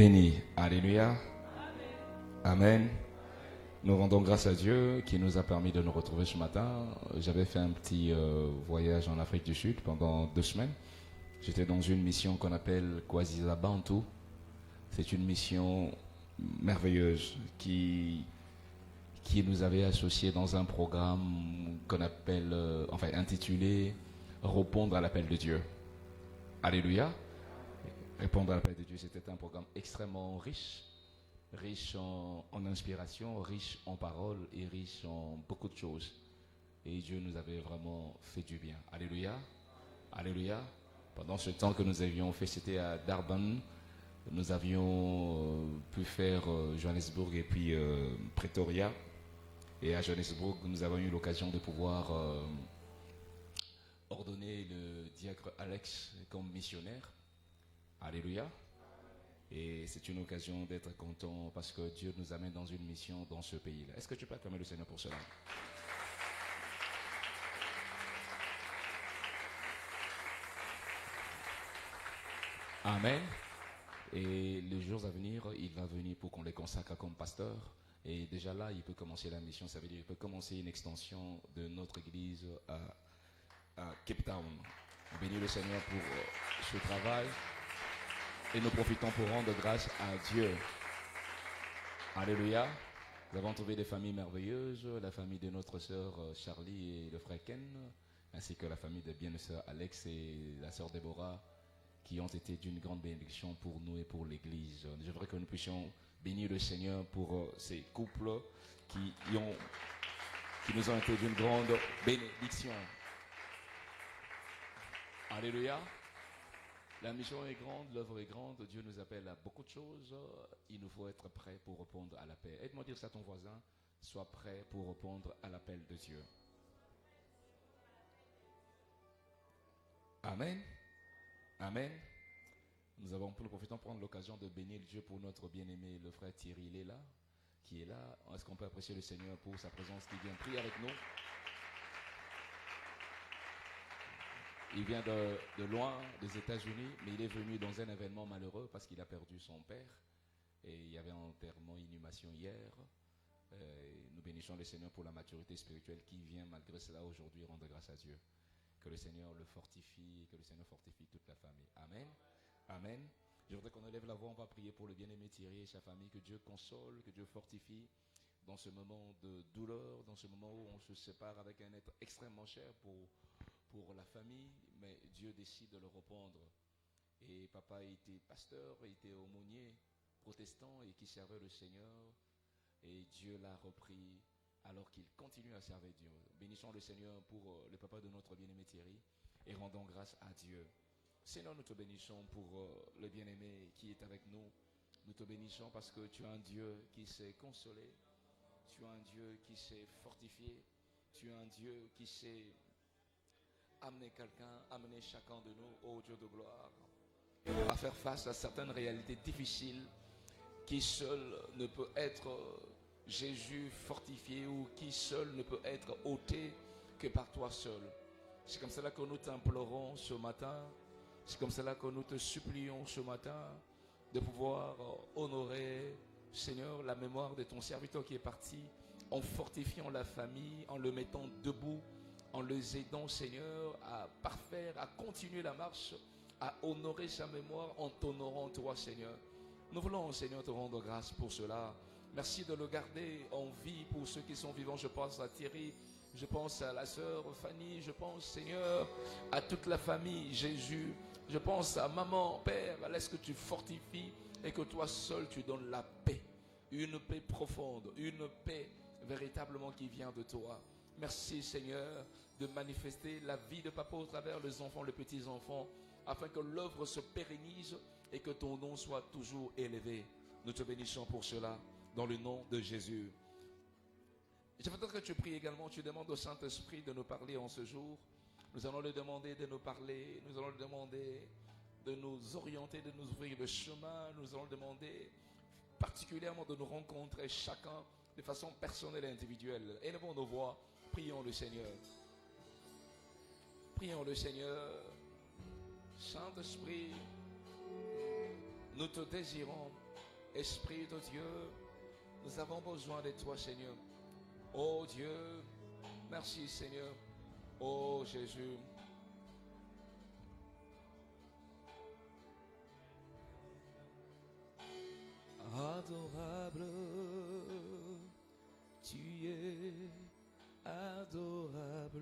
béni. Alléluia. Amen. Nous rendons grâce à Dieu qui nous a permis de nous retrouver ce matin. J'avais fait un petit voyage en Afrique du Sud pendant 2 semaines. J'étais dans une mission qu'on appelle Kwazisa Bantu. C'est une mission merveilleuse qui nous avait associés dans un programme qu'on appelle, intitulé Répondre à l'appel de Dieu. Alléluia. Répondre à l'appel de Dieu, c'était un programme extrêmement riche en inspiration, riche en paroles et riche en beaucoup de choses. Et Dieu nous avait vraiment fait du bien. Alléluia. Alléluia. Pendant ce temps que nous avions fait, c'était à Durban. Nous avions pu faire Johannesburg et puis Pretoria. Et à Johannesburg, nous avons eu l'occasion de pouvoir ordonner le diacre Alex comme missionnaire. Alléluia. Et c'est une occasion d'être content parce que Dieu nous amène dans une mission dans ce pays-là. Est-ce que tu peux acclamer le Seigneur pour cela? Amen. Et les jours à venir, il va venir pour qu'on les consacre comme pasteur. Et déjà là, il peut commencer la mission. Ça veut dire qu'il peut commencer une extension de notre église à Cape Town. Bénis le Seigneur pour ce travail. Et nous profitons pour rendre grâce à Dieu. Alléluia. Nous avons trouvé des familles merveilleuses. La famille de notre sœur Charlie et le frère Ken, ainsi que la famille de bien-sœur Alex et la sœur Déborah, qui ont été d'une grande bénédiction pour nous et pour l'Église. Je voudrais que nous puissions bénir le Seigneur pour ces couples qui nous ont été d'une grande bénédiction. Alléluia. La mission est grande, l'œuvre est grande, Dieu nous appelle à beaucoup de choses. Il nous faut être prêt pour répondre à l'appel. Aide-moi à dire ça à ton voisin, sois prêt pour répondre à l'appel de Dieu. Amen. Amen. Nous profitons pour prendre l'occasion de bénir Dieu pour notre bien-aimé, le frère Thierry Léla, qui est là. Est-ce qu'on peut apprécier le Seigneur pour sa présence qui vient prier avec nous? Il vient de loin, des États-Unis, mais il est venu dans un événement malheureux parce qu'il a perdu son père. Et il y avait un enterrement, inhumation hier. Nous bénissons le Seigneur pour la maturité spirituelle qui vient malgré cela aujourd'hui rendre grâce à Dieu. Que le Seigneur le fortifie, que le Seigneur fortifie toute la famille. Amen. Amen. Je voudrais qu'on élève la voix, on va prier pour le bien-aimé Thierry et sa famille, que Dieu console, que Dieu fortifie dans ce moment de douleur, dans ce moment où on se sépare avec un être extrêmement cher pour la famille, mais Dieu décide de le reprendre. Et papa était pasteur, était aumônier, protestant et qui servait le Seigneur. Et Dieu l'a repris alors qu'il continue à servir Dieu. Bénissons le Seigneur pour le papa de notre bien-aimé Thierry et rendons grâce à Dieu. Seigneur, nous te bénissons pour le bien-aimé qui est avec nous. Nous te bénissons parce que tu es un Dieu qui s'est consolé. Tu es un Dieu qui s'est fortifié. Tu es un Dieu qui s'est amener quelqu'un, amener chacun de nous, ô Dieu de gloire, à faire face à certaines réalités difficiles qui seul ne peut être Jésus fortifié ou qui seul ne peut être ôté que par toi seul. C'est comme cela que nous t'implorons ce matin, c'est comme cela que nous te supplions ce matin de pouvoir honorer, Seigneur, la mémoire de ton serviteur qui est parti, en fortifiant la famille, en le mettant debout, en les aidant, Seigneur, à parfaire, à continuer la marche, à honorer sa mémoire en t'honorant toi, Seigneur. Nous voulons, Seigneur, te rendre grâce pour cela. Merci de le garder en vie pour ceux qui sont vivants. Je pense à Thierry, je pense à la sœur Fanny, je pense, Seigneur, à toute la famille, Jésus. Je pense à maman, Père, laisse que tu fortifies et que toi seul tu donnes la paix. Une paix profonde, une paix véritablement qui vient de toi. Merci Seigneur de manifester la vie de papa au travers les enfants, les petits-enfants, afin que l'œuvre se pérennise et que ton nom soit toujours élevé. Nous te bénissons pour cela, dans le nom de Jésus. Je voudrais que tu pries également, tu demandes au Saint-Esprit de nous parler en ce jour. Nous allons lui demander de nous parler, nous allons lui demander de nous orienter, de nous ouvrir le chemin, nous allons lui demander particulièrement de nous rencontrer chacun de façon personnelle et individuelle. Élevons nos voix. Prions le Seigneur. Prions le Seigneur. Saint-Esprit, nous te désirons. Esprit de Dieu, nous avons besoin de toi, Seigneur. Oh Dieu, merci, Seigneur. Oh Jésus. Adorable, tu es adorable.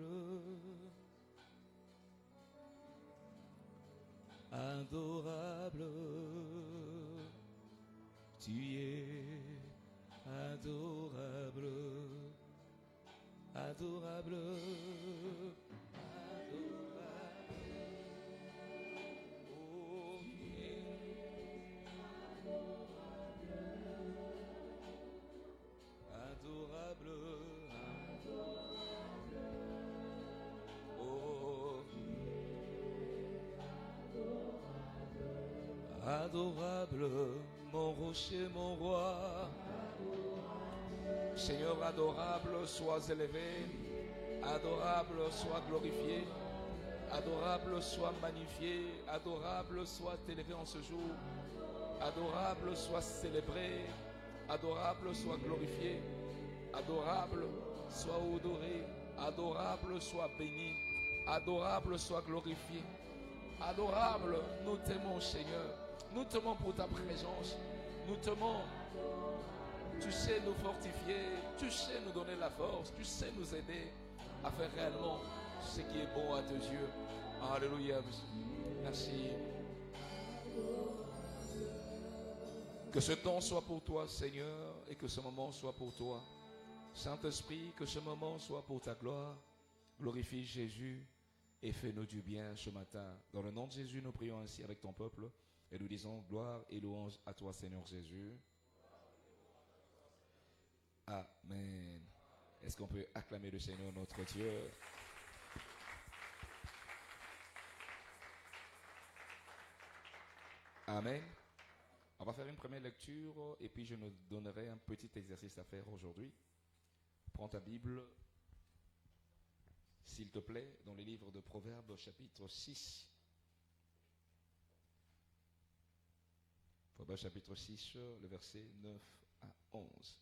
Adorable, tu es adorable. Adorable, adorable, mon rocher, mon roi. Seigneur adorable, sois élevé. Adorable, sois glorifié. Adorable, sois magnifié. Adorable, sois élevé en ce jour. Adorable, sois célébré. Adorable, sois glorifié. Adorable, sois adoré. Adorable, sois béni. Adorable, sois glorifié. Adorable, nous t'aimons, Seigneur. Nous t'aimons pour ta présence. Nous t'aimons. Tu sais nous fortifier. Tu sais nous donner la force. Tu sais nous aider à faire réellement ce qui est bon à tes yeux. Alléluia. Merci. Que ce temps soit pour toi, Seigneur, et que ce moment soit pour toi. Saint-Esprit, que ce moment soit pour ta gloire. Glorifie Jésus et fais-nous du bien ce matin. Dans le nom de Jésus, nous prions ainsi avec ton peuple et nous disons gloire et louange à toi, Seigneur Jésus. Amen. Est-ce qu'on peut acclamer le Seigneur notre Dieu? Amen. On va faire une première lecture et puis je nous donnerai un petit exercice à faire aujourd'hui. Prends ta Bible, s'il te plaît, dans les livres de Proverbes, chapitre 6. Proverbes, chapitre 6, le verset 9 à 11.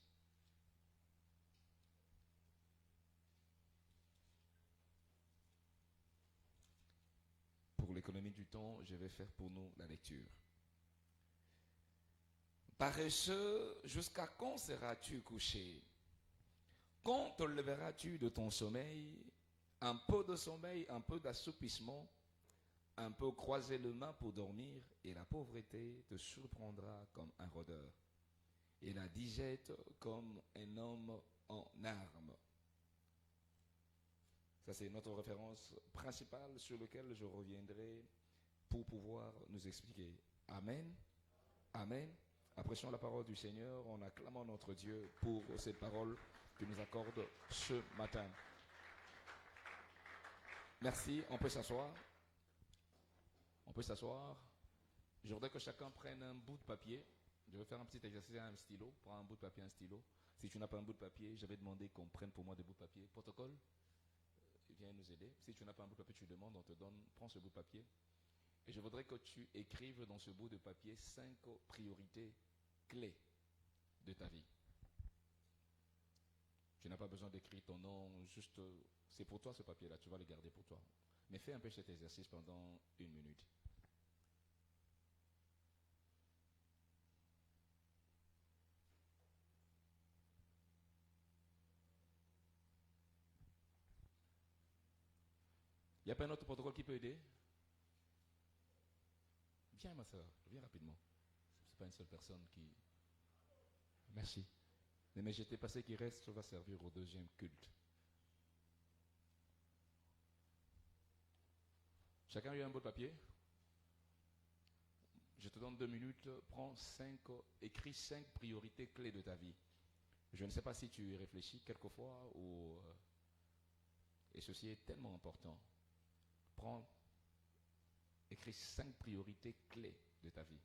Pour l'économie du temps, je vais faire pour nous la lecture. Paresseux, jusqu'à quand seras-tu couché? Quand te leveras-tu de ton sommeil? Un peu de sommeil, un peu d'assoupissement, un peu croiser les mains pour dormir, et la pauvreté te surprendra comme un rôdeur, et la disette comme un homme en armes. Ça, c'est notre référence principale sur laquelle je reviendrai pour pouvoir nous expliquer. Amen. Amen. Apprécions la parole du Seigneur en acclamant notre Dieu pour cette parole qu'il nous accorde ce matin. Merci. On peut s'asseoir. On peut s'asseoir. Je voudrais que chacun prenne un bout de papier. Je vais faire un petit exercice à un stylo. Prends un bout de papier, un stylo. Si tu n'as pas un bout de papier, je vais demander qu'on prenne pour moi des bouts de papier. Protocole, viens nous aider. Si tu n'as pas un bout de papier, tu demandes, on te donne. Prends ce bout de papier. Et je voudrais que tu écrives dans ce bout de papier 5 priorités clés de ta vie. Tu n'as pas besoin d'écrire ton nom, juste, c'est pour toi ce papier-là, tu vas le garder pour toi. Mais fais un peu cet exercice pendant 1 minute. Il n'y a pas un autre protocole qui peut aider? Viens ma soeur, viens rapidement. Ce n'est pas une seule personne qui... Merci. Mais j'étais passé qui reste, va servir au deuxième culte. Chacun a eu un bout de papier? Je te donne 2 minutes, écris 5 priorités clés de ta vie. Je ne sais pas si tu y réfléchis quelquefois ou... et ceci est tellement important. Écris 5 priorités clés de ta vie.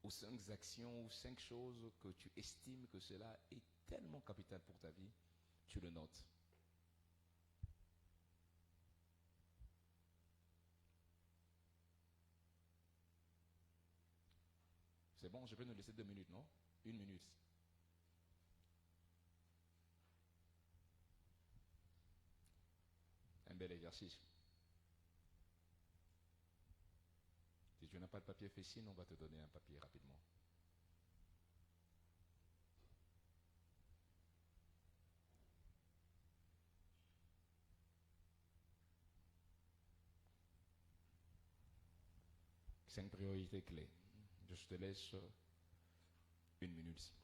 Ou 5 actions, ou 5 choses que tu estimes que cela est tellement capital pour ta vie, tu le notes. bon, je peux nous laisser 2 minutes, non? 1 minute. Un bel exercice. Si tu n'as pas de papier, fais signe, on va te donner un papier rapidement. Cinq priorités clés. Je te laisse 1 minute.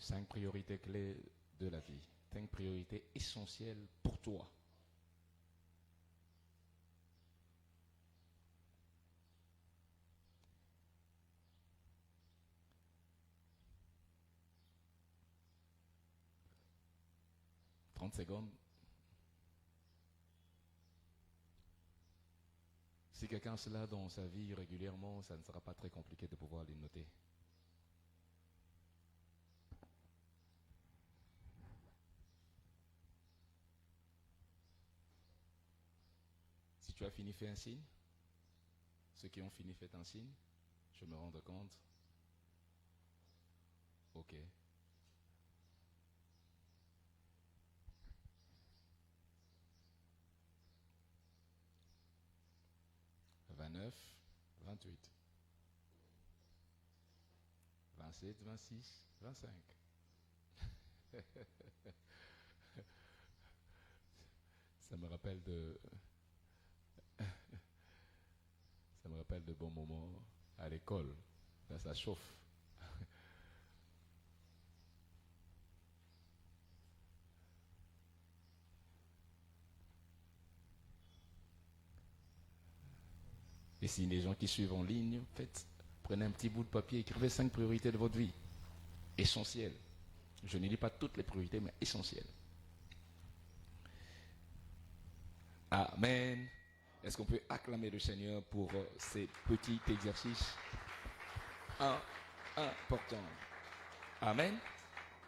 5 priorités clés de la vie. 5 priorités essentielles pour toi. « 30 secondes. Si quelqu'un cela dans sa vie régulièrement, ça ne sera pas très compliqué de pouvoir les noter. Si tu as fini, fais un signe. Ceux qui ont fini, faites un signe. Je me rends compte. Ok. 29, 28, 27, 26, 25. Ça me rappelle de bons moments à l'école. Là, ça chauffe. Et si les gens qui suivent en ligne, prenez un petit bout de papier, écrivez 5 priorités de votre vie. Essentielles. Je ne lis pas toutes les priorités, mais essentielles. Amen. Est-ce qu'on peut acclamer le Seigneur pour ces petits exercices importants? Amen.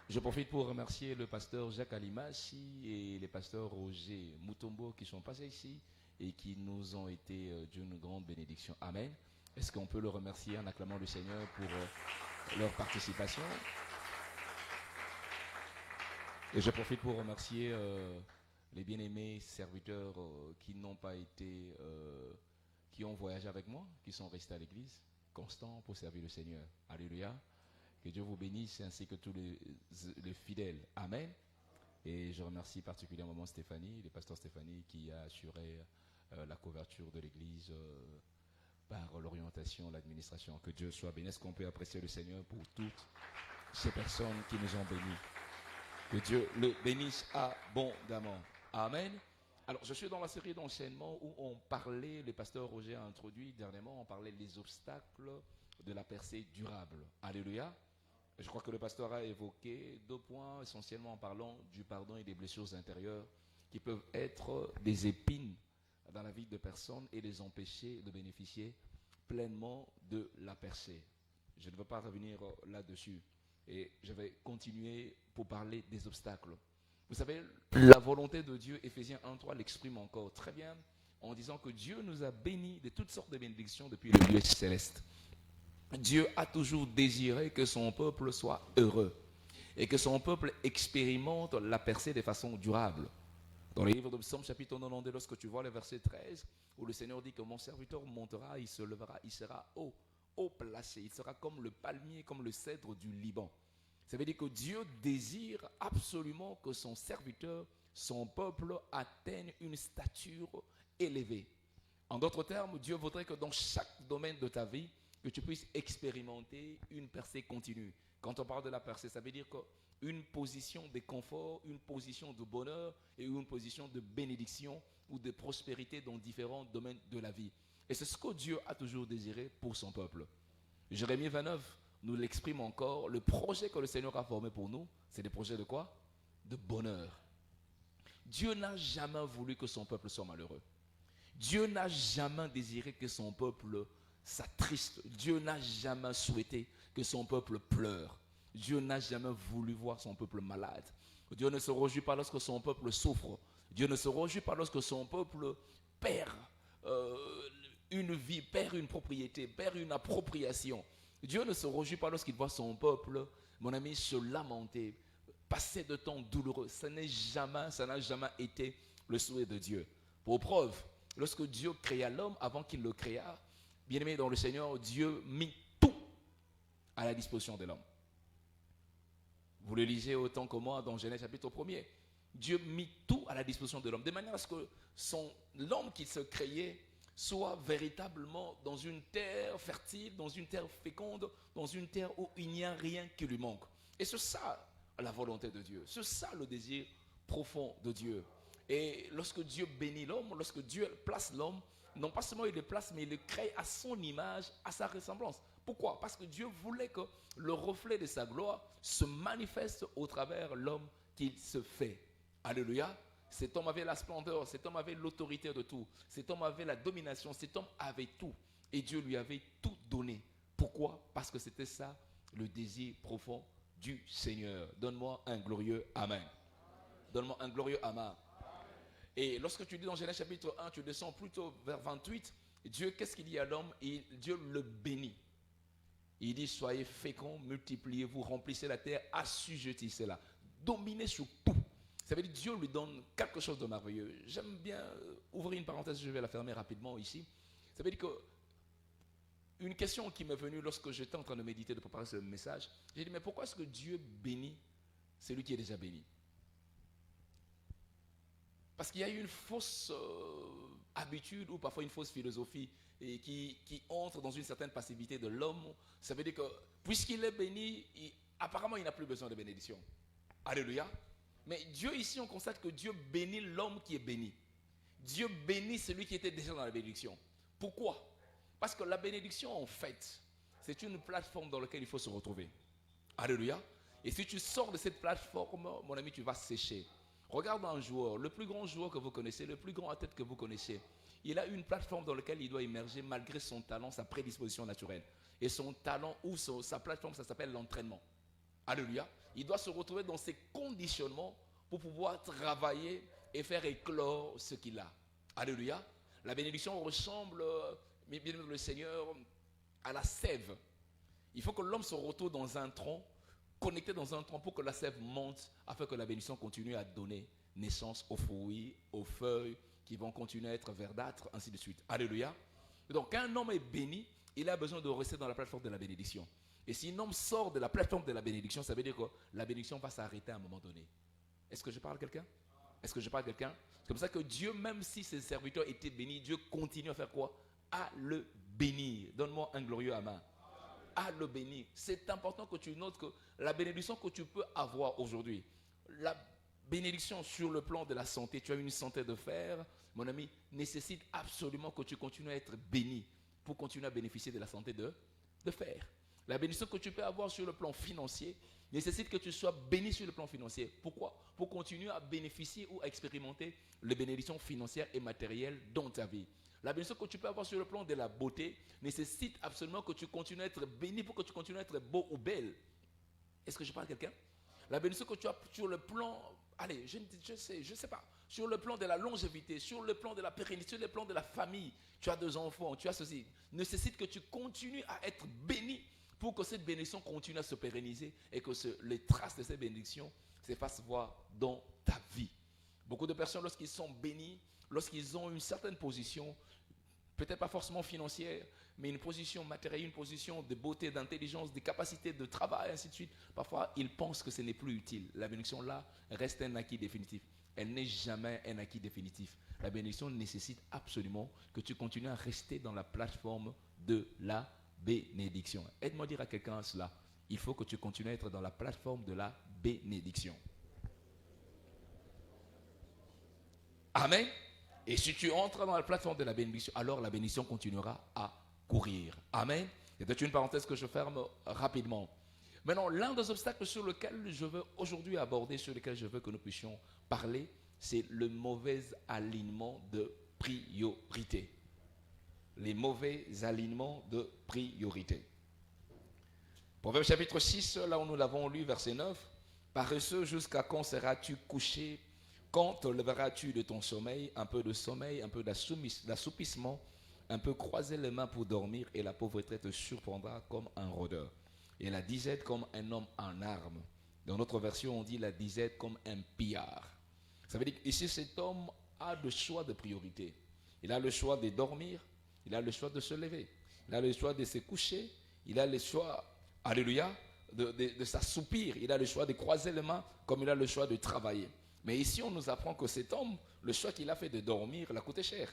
Je profite pour remercier le pasteur Jacques Alimassi et les pasteurs Roger Mutombo qui sont passés ici et qui nous ont été d'une grande bénédiction. Amen. Est-ce qu'on peut le remercier en acclamant le Seigneur pour leur participation? Et je profite pour remercier les bien-aimés serviteurs qui n'ont pas été, qui ont voyagé avec moi, qui sont restés à l'église, constants pour servir le Seigneur. Alléluia. Que Dieu vous bénisse ainsi que tous les fidèles. Amen. Et je remercie particulièrement Stéphanie, le pasteur Stéphanie, qui a assuré la couverture de l'église par l'orientation, l'administration. Que Dieu soit béni. Est-ce qu'on peut apprécier le Seigneur pour toutes ces personnes qui nous ont bénis? Que Dieu le bénisse abondamment. Amen. Alors, je suis dans la série d'enseignements où on parlait, le pasteur Roger a introduit dernièrement, on parlait des obstacles de la percée durable. Alléluia. Je crois que le pasteur a évoqué 2 points, essentiellement en parlant du pardon et des blessures intérieures qui peuvent être des épines dans la vie de personnes et les empêcher de bénéficier pleinement de la percée. Je ne veux pas revenir là-dessus et je vais continuer pour parler des obstacles. Vous savez, la volonté de Dieu, Éphésiens 1:3 l'exprime encore très bien en disant que Dieu nous a bénis de toutes sortes de bénédictions depuis le lieu céleste. Dieu a toujours désiré que son peuple soit heureux et que son peuple expérimente la percée de façon durable. Dans le livre de Psaume chapitre 92, lorsque tu vois le verset 13, où le Seigneur dit que mon serviteur montera, il se lèvera, il sera haut placé, il sera comme le palmier, comme le cèdre du Liban. Ça veut dire que Dieu désire absolument que son serviteur, son peuple atteigne une stature élevée. En d'autres termes, Dieu voudrait que dans chaque domaine de ta vie, que tu puisses expérimenter une percée continue. Quand on parle de la percée, ça veut dire qu'une position de confort, une position de bonheur et une position de bénédiction ou de prospérité dans différents domaines de la vie. Et c'est ce que Dieu a toujours désiré pour son peuple. Jérémie 29 nous l'exprime encore. Le projet que le Seigneur a formé pour nous, c'est des projets de quoi? De bonheur. Dieu n'a jamais voulu que son peuple soit malheureux. Dieu n'a jamais désiré que son peuple s'attriste. Dieu n'a jamais souhaité que son peuple pleure. Dieu n'a jamais voulu voir son peuple malade. Dieu ne se réjouit pas lorsque son peuple souffre. Dieu ne se réjouit pas lorsque son peuple perd une vie, perd une propriété, perd une appropriation. Dieu ne se réjouit pas lorsqu'il voit son peuple, mon ami, se lamenter, passer de temps douloureux. Ça n'a jamais été le souhait de Dieu. Pour preuve, lorsque Dieu créa l'homme, avant qu'il le créa, bien-aimé dans le Seigneur, Dieu mit tout à la disposition de l'homme. Vous le lisez autant que moi dans Genèse chapitre 1er. Dieu mit tout à la disposition de l'homme, de manière à ce que l'homme qui se créait soit véritablement dans une terre fertile, dans une terre féconde, dans une terre où il n'y a rien qui lui manque. Et c'est ça la volonté de Dieu, c'est ça le désir profond de Dieu. Et lorsque Dieu bénit l'homme, lorsque Dieu place l'homme, non pas seulement il le place, mais il le crée à son image, à sa ressemblance. Pourquoi? Parce que Dieu voulait que le reflet de sa gloire se manifeste au travers l'homme qu'il se fait. Alléluia. Cet homme avait la splendeur, cet homme avait l'autorité de tout, cet homme avait la domination, cet homme avait tout. Et Dieu lui avait tout donné. Pourquoi? Parce que c'était ça le désir profond du Seigneur. Donne-moi un glorieux Amen. Donne-moi un glorieux Amen. Et lorsque tu dis dans Genèse chapitre 1, tu descends plutôt vers 28, Dieu, qu'est-ce qu'il dit à l'homme? Dieu le bénit. Il dit, soyez féconds, multipliez-vous, remplissez la terre, assujettissez-la, dominez sur tout. Ça veut dire que Dieu lui donne quelque chose de merveilleux. J'aime bien ouvrir une parenthèse, je vais la fermer rapidement ici. Ça veut dire que une question qui m'est venue lorsque j'étais en train de méditer, de préparer ce message, j'ai dit, mais pourquoi est-ce que Dieu bénit celui qui est déjà béni? Parce qu'il y a une fausse habitude ou parfois une fausse philosophie et qui entre dans une certaine passivité de l'homme. Ça veut dire que puisqu'il est béni, apparemment il n'a plus besoin de bénédiction. Alléluia. Mais Dieu ici, on constate que Dieu bénit l'homme qui est béni. Dieu bénit celui qui était déjà dans la bénédiction. Pourquoi? Parce que la bénédiction, en fait, c'est une plateforme dans laquelle il faut se retrouver. Alléluia. Et si tu sors de cette plateforme, mon ami, tu vas sécher. Regarde un joueur, le plus grand joueur que vous connaissez, le plus grand athlète que vous connaissez. Il a une plateforme dans laquelle il doit émerger malgré son talent, sa prédisposition naturelle. Et son talent ou sa plateforme, ça s'appelle l'entraînement. Alléluia. Il doit se retrouver dans ces conditionnements pour pouvoir travailler et faire éclore ce qu'il a. Alléluia. La bénédiction ressemble, bien le Seigneur, à la sève. Il faut que l'homme se retrouve dans un tronc, connecté dans un tronc pour que la sève monte, afin que la bénédiction continue à donner naissance aux fruits, aux feuilles qui vont continuer à être verdâtres, ainsi de suite. Alléluia. Donc, quand un homme est béni, il a besoin de rester dans la plateforme de la bénédiction. Et si un homme sort de la plateforme de la bénédiction, ça veut dire que la bénédiction va s'arrêter à un moment donné. Est-ce que je parle à quelqu'un? Est-ce que je parle à quelqu'un? C'est comme ça que Dieu, même si ses serviteurs étaient bénis, Dieu continue à faire quoi? À le bénir. Donne-moi un glorieux Amen. À le bénir. C'est important que tu notes que la bénédiction que tu peux avoir aujourd'hui, la bénédiction sur le plan de la santé, tu as une santé de fer, mon ami, nécessite absolument que tu continues à être béni pour continuer à bénéficier de la santé de fer. La bénédiction que tu peux avoir sur le plan financier nécessite que tu sois béni sur le plan financier. Pourquoi? Pour continuer à bénéficier ou à expérimenter les bénédictions financières et matérielles dans ta vie. La bénédiction que tu peux avoir sur le plan de la beauté nécessite absolument que tu continues à être béni pour que tu continues à être beau ou belle. Est-ce que je parle à quelqu'un? La bénédiction que tu as sur le plan, allez, je sais pas, sur le plan de la longévité, sur le plan de la pérennité, sur le plan de la famille, tu as 2 enfants, tu as ceci, nécessite que tu continues à être béni pour que cette bénédiction continue à se pérenniser et que les traces de cette bénédiction se fassent voir dans ta vie. Beaucoup de personnes, lorsqu'ils sont bénis, lorsqu'ils ont une certaine position, Peut-être pas forcément financière, mais une position matérielle, une position de beauté, d'intelligence, de capacité de travail, ainsi de suite. Parfois, ils pensent que ce n'est plus utile. La bénédiction là reste un acquis définitif. Elle n'est jamais un acquis définitif. La bénédiction nécessite absolument que tu continues à rester dans la plateforme de la bénédiction. Aide-moi à dire à quelqu'un cela. Il faut que tu continues à être dans la plateforme de la bénédiction. Amen. Et si tu entres dans la plateforme de la bénédiction, alors la bénédiction continuera à courir. Amen. C'est une parenthèse que je ferme rapidement. Maintenant, l'un des obstacles sur lequel je veux aujourd'hui aborder, sur lequel je veux que nous puissions parler, c'est le mauvais alignement de priorité. Les mauvais alignements de priorité. Proverbe chapitre 6, là où nous l'avons lu, verset 9. Paresseux, jusqu'à quand seras-tu couché? Quand te leveras-tu de ton sommeil? Un peu de sommeil, un peu d'assoupissement, un peu croiser les mains pour dormir, et la pauvreté te surprendra comme un rôdeur. Et la disette comme un homme en armes. Dans notre version, on dit la disette comme un pillard. Ça veut dire qu'ici, cet homme a le choix de priorité. Il a le choix de dormir, il a le choix de se lever, il a le choix de se coucher, il a le choix, alléluia, de s'assoupir, il a le choix de croiser les mains, comme il a le choix de travailler. Mais ici, on nous apprend que cet homme, le choix qu'il a fait de dormir, l'a coûté cher.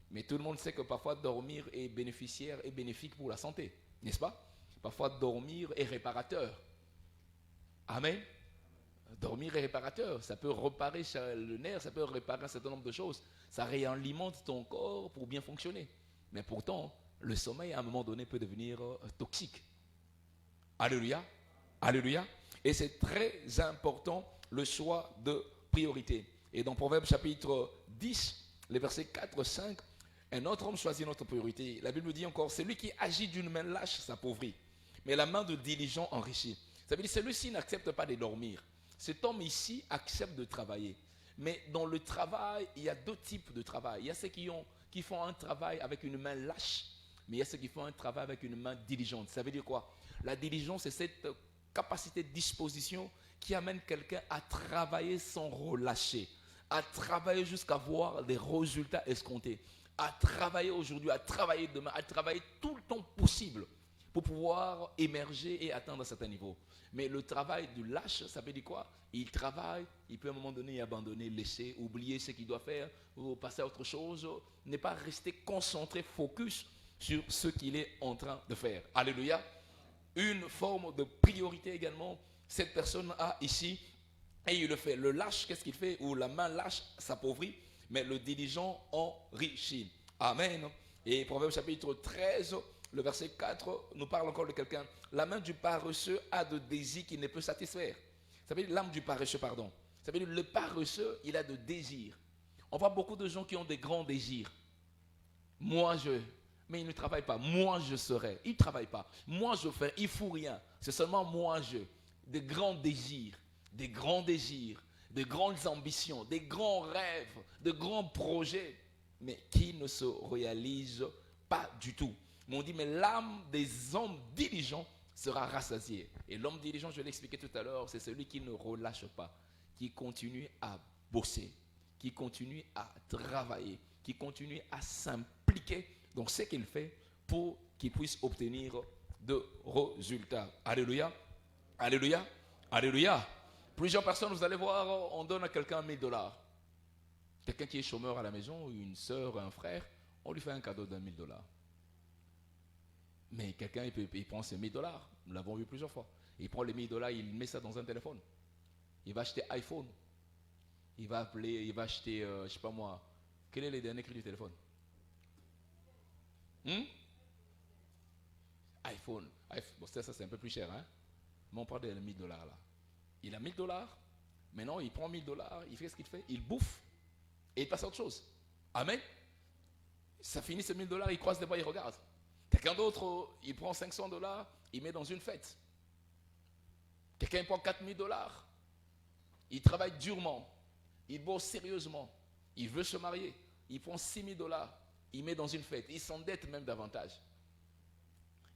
Mais tout le monde sait que parfois dormir est bénéficiaire et bénéfique pour la santé, n'est-ce pas? Parfois dormir est réparateur. Amen. Dormir est réparateur. Ça peut réparer le nerf, ça peut réparer un certain nombre de choses. Ça réalimente ton corps pour bien fonctionner. Mais pourtant, le sommeil à un moment donné peut devenir toxique. Alléluia. Alléluia. Et c'est très important le choix de priorité. Et dans Proverbe chapitre 10, les versets 4-5, un autre homme choisit notre priorité. La Bible dit encore, celui qui agit d'une main lâche s'appauvrit, mais la main de diligent enrichit. Ça veut dire que celui-ci n'accepte pas de dormir. Cet homme ici accepte de travailler. Mais dans le travail, il y a deux types de travail. Il y a ceux qui font un travail avec une main lâche, mais il y a ceux qui font un travail avec une main diligente. Ça veut dire quoi? La diligence, c'est cette capacité de disposition qui amène quelqu'un à travailler sans relâcher, à travailler jusqu'à voir des résultats escomptés, à travailler aujourd'hui, à travailler demain, à travailler tout le temps possible pour pouvoir émerger et atteindre un certain niveau. Mais le travail du lâche, ça veut dire quoi? Il travaille, il peut à un moment donné abandonner, laisser, oublier ce qu'il doit faire, ou passer à autre chose, ne pas rester concentré, focus sur ce qu'il est en train de faire. Alléluia. Une forme de priorité également, cette personne a ici, et il le fait. Le lâche, qu'est-ce qu'il fait? Ou la main lâche s'appauvrit, mais le diligent enrichit. Amen. Et Proverbe chapitre 13, le verset 4 nous parle encore de quelqu'un. La main du paresseux a de désirs qu'il ne peut satisfaire. Ça veut dire l'âme du paresseux, pardon. Ça veut dire le paresseux, il a de désirs. On voit beaucoup de gens qui ont des grands désirs. Mais il ne travaille pas. Moi, je serai. Il ne travaille pas. Moi, je fais. Il ne fout rien. C'est seulement moi, je. Des grands désirs, des grandes ambitions, des grands rêves, de grands projets, mais qui ne se réalisent pas du tout. Mais on dit, mais l'âme des hommes diligents sera rassasiée. Et l'homme diligent, je l'ai expliqué tout à l'heure, c'est celui qui ne relâche pas, qui continue à bosser, qui continue à travailler, qui continue à s'impliquer dans ce qu'il fait pour qu'il puisse obtenir de résultats. Alléluia. Alléluia. Alléluia. Plusieurs personnes, vous allez voir, on donne à quelqu'un $1000. Quelqu'un qui est chômeur à la maison, une soeur, un frère, on lui fait un cadeau d'$1000. Mais quelqu'un, il prend ses $1000. Nous l'avons vu plusieurs fois. Il prend les $1000, il met ça dans un téléphone. Il va acheter iPhone. Il va acheter, je ne sais pas moi, quel est le dernier cri du téléphone? iPhone. Bon, ça c'est un peu plus cher, hein? Mais on parle de $1000 là. Il a $1000. Maintenant, il prend $1000. Il fait ce qu'il fait. Il bouffe. Et il passe à autre chose. Amen. Ça finit ces $1000. Il croise les bras, il regarde. Quelqu'un d'autre, il prend $500. Il met dans une fête. Quelqu'un prend $4000. Il travaille durement. Il bosse sérieusement. Il veut se marier. Il prend $6000. Il met dans une fête. Il s'endette même davantage.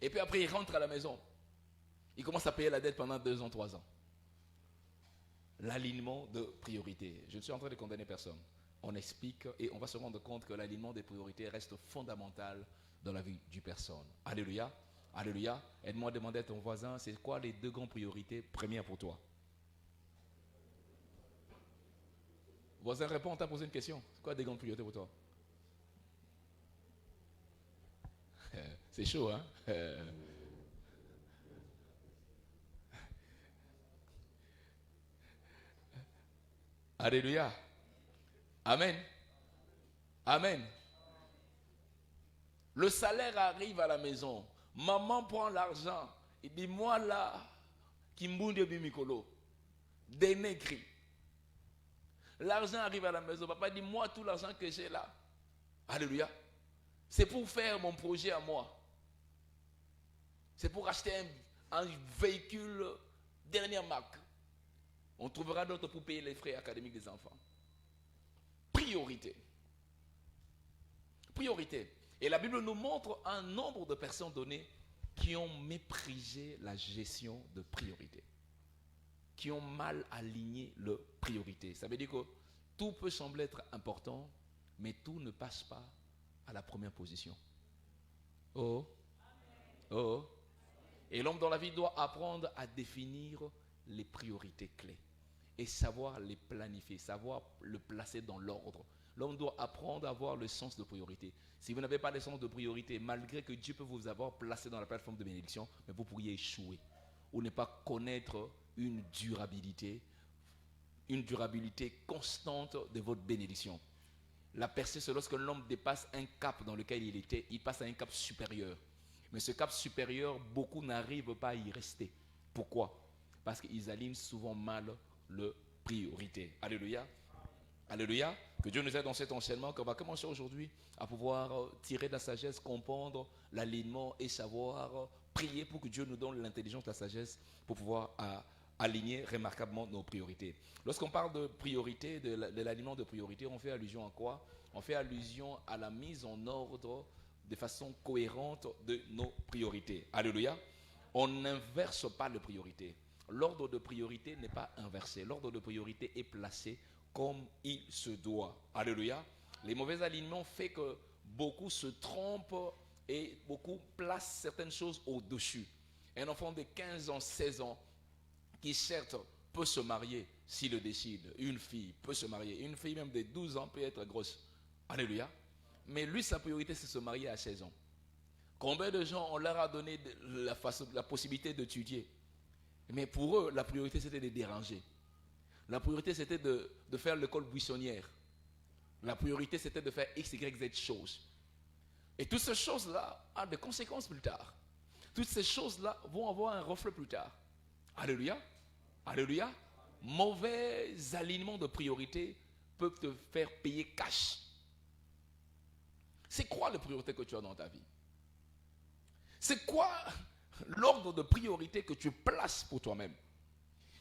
Et puis après, il rentre à la maison. Il commence à payer la dette pendant 2 ans, 3 ans. L'alignement de priorité. Je ne suis en train de condamner personne. on explique et on va se rendre compte que l'alignement des priorités reste fondamental dans la vie du personne. Alléluia. Alléluia. Aide-moi à demander à ton voisin, c'est quoi les 2 grandes priorités premières pour toi? Voisin, réponds, on t'a posé une question. C'est quoi les 2 grandes priorités pour toi? C'est chaud, hein? Alléluia. Amen. Amen. Le salaire arrive à la maison. Maman prend l'argent. Il dit, moi là, Kimbunde Bimikolo, dernier cri. L'argent arrive à la maison. Papa dit, moi, tout l'argent que j'ai là. Alléluia. C'est pour faire mon projet à moi. C'est pour acheter un véhicule dernière marque. On trouvera d'autres pour payer les frais académiques des enfants. Priorité. Priorité. Et la Bible nous montre un nombre de personnes données qui ont méprisé la gestion de priorité. Qui ont mal aligné leurs priorités. Ça veut dire que tout peut sembler être important, mais tout ne passe pas à la première position. Oh. Oh. Et l'homme dans la vie doit apprendre à définir les priorités clés et savoir les planifier, savoir le placer dans l'ordre. L'homme doit apprendre à avoir le sens de priorité. Si vous n'avez pas le sens de priorité, malgré que Dieu peut vous avoir placé dans la plateforme de bénédiction, mais vous pourriez échouer ou ne pas connaître une durabilité constante de votre bénédiction. La percée, c'est lorsque l'homme dépasse un cap dans lequel il était, il passe à un cap supérieur. Mais ce cap supérieur, beaucoup n'arrivent pas à y rester. Pourquoi? Parce qu'ils alignent souvent mal leurs priorités. Alléluia. Alléluia. Que Dieu nous aide dans cet enseignement qu'on va commencer aujourd'hui à pouvoir tirer de la sagesse, comprendre l'alignement et savoir prier pour que Dieu nous donne l'intelligence, la sagesse pour pouvoir aligner remarquablement nos priorités. Lorsqu'on parle de priorité, de l'alignement de priorité, on fait allusion à quoi? On fait allusion à la mise en ordre de façon cohérente de nos priorités. Alléluia. On n'inverse pas les priorités. L'ordre de priorité n'est pas inversé. L'ordre de priorité est placé comme il se doit. Alléluia. Les mauvais alignements font que beaucoup se trompent et beaucoup placent certaines choses au-dessus. Un enfant de 15 ans, 16 ans, qui certes peut se marier s'il le décide. Une fille peut se marier. Une fille même de 12 ans peut être grosse. Alléluia. Mais lui, sa priorité, c'est se marier à 16 ans. Combien de gens, on leur a donné la possibilité d'étudier? Mais pour eux, la priorité, c'était de déranger. La priorité, c'était de faire l'école buissonnière. La priorité, c'était de faire X, Y, Z choses. Et toutes ces choses-là ont des conséquences plus tard. Toutes ces choses-là vont avoir un reflet plus tard. Alléluia. Alléluia. Mauvais alignement de priorité peuvent te faire payer cash. C'est quoi les priorités que tu as dans ta vie? C'est quoi l'ordre de priorité que tu places pour toi-même?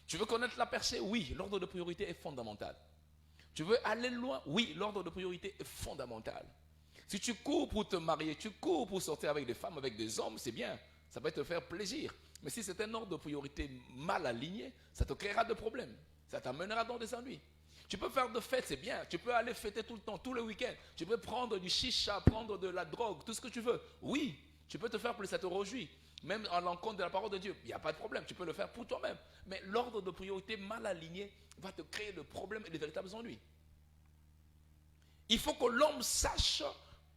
Tu veux connaître la percée? Oui, l'ordre de priorité est fondamental. Tu veux aller loin? Oui, l'ordre de priorité est fondamental. Si tu cours pour te marier, tu cours pour sortir avec des femmes, avec des hommes, c'est bien. Ça va te faire plaisir. Mais si c'est un ordre de priorité mal aligné, ça te créera des problèmes. Ça t'amènera dans des ennuis. Tu peux faire de fêtes, c'est bien. Tu peux aller fêter tout le temps, tous les week-ends. Tu peux prendre du chicha, prendre de la drogue, tout ce que tu veux. Oui, tu peux te faire plaisir, ça te réjouit. Même à l'encontre de la parole de Dieu, il n'y a pas de problème. Tu peux le faire pour toi-même. Mais l'ordre de priorité mal aligné va te créer des problèmes et de véritables ennuis. Il faut que l'homme sache